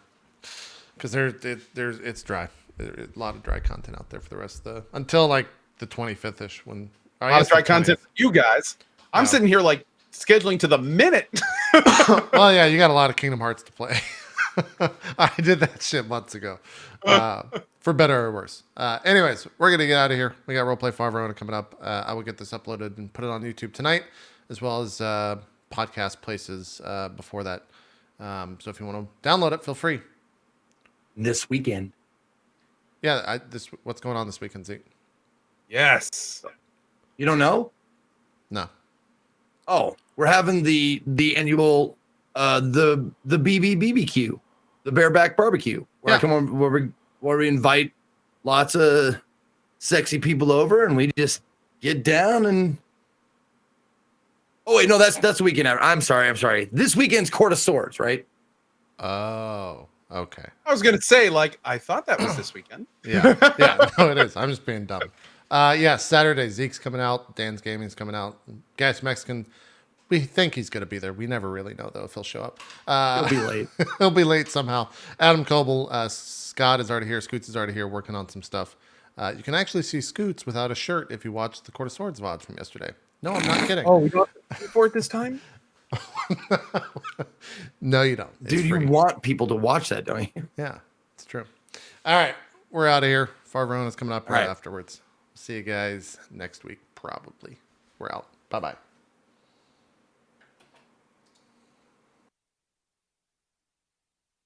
Speaker 1: Because it's dry. There's a lot of dry content out there for the rest of the until like the 25th ish when
Speaker 3: a lot of dry
Speaker 1: the
Speaker 3: content
Speaker 1: 20th.
Speaker 3: for you guys. I'm
Speaker 1: Yeah.
Speaker 3: sitting here like scheduling to the minute.
Speaker 1: Well, yeah, you got a lot of Kingdom Hearts to play. I did that shit months ago, for better or worse. Anyways, we're gonna get out of here. We got Roleplay Farverona coming up. I will get this uploaded and put it on YouTube tonight, as well as podcast places before that. So if you want to download it, feel free.
Speaker 2: This weekend.
Speaker 1: Yeah, what's going on this weekend, Zeke?
Speaker 3: Yes.
Speaker 2: You don't know?
Speaker 1: No.
Speaker 2: Oh, we're having the annual the BBBBQ, the bareback barbecue. Where
Speaker 1: Yeah.
Speaker 2: I come on, where we invite lots of sexy people over and we just get down and. Oh wait, no, that's the weekend. I'm sorry. This weekend's Court of Swords, right?
Speaker 1: Oh, okay.
Speaker 3: I was gonna say, like, I thought that was this weekend.
Speaker 1: Yeah, no, it is. I'm just being dumb. Yeah, Saturday, Zeke's coming out. Dan's Gaming's coming out. Gas Mexican, we think he's going to be there. We never really know, though, if he'll show up.
Speaker 2: He'll be late.
Speaker 1: He'll be late somehow. Adam Coble, Scott is already here. Scoots is already here working on some stuff. You can actually see Scoots without a shirt if you watch the Court of Swords VOD from yesterday. No, I'm not kidding.
Speaker 3: Oh, we don't have to pay for it this time?
Speaker 1: No, you don't. It's
Speaker 2: Dude,
Speaker 1: free.
Speaker 2: you want people to watch that, don't you?
Speaker 1: Yeah, it's true. All right, we're out of here. Farverona's coming up right
Speaker 2: All right.
Speaker 1: afterwards. See you guys next week, probably. We're out. Bye-bye.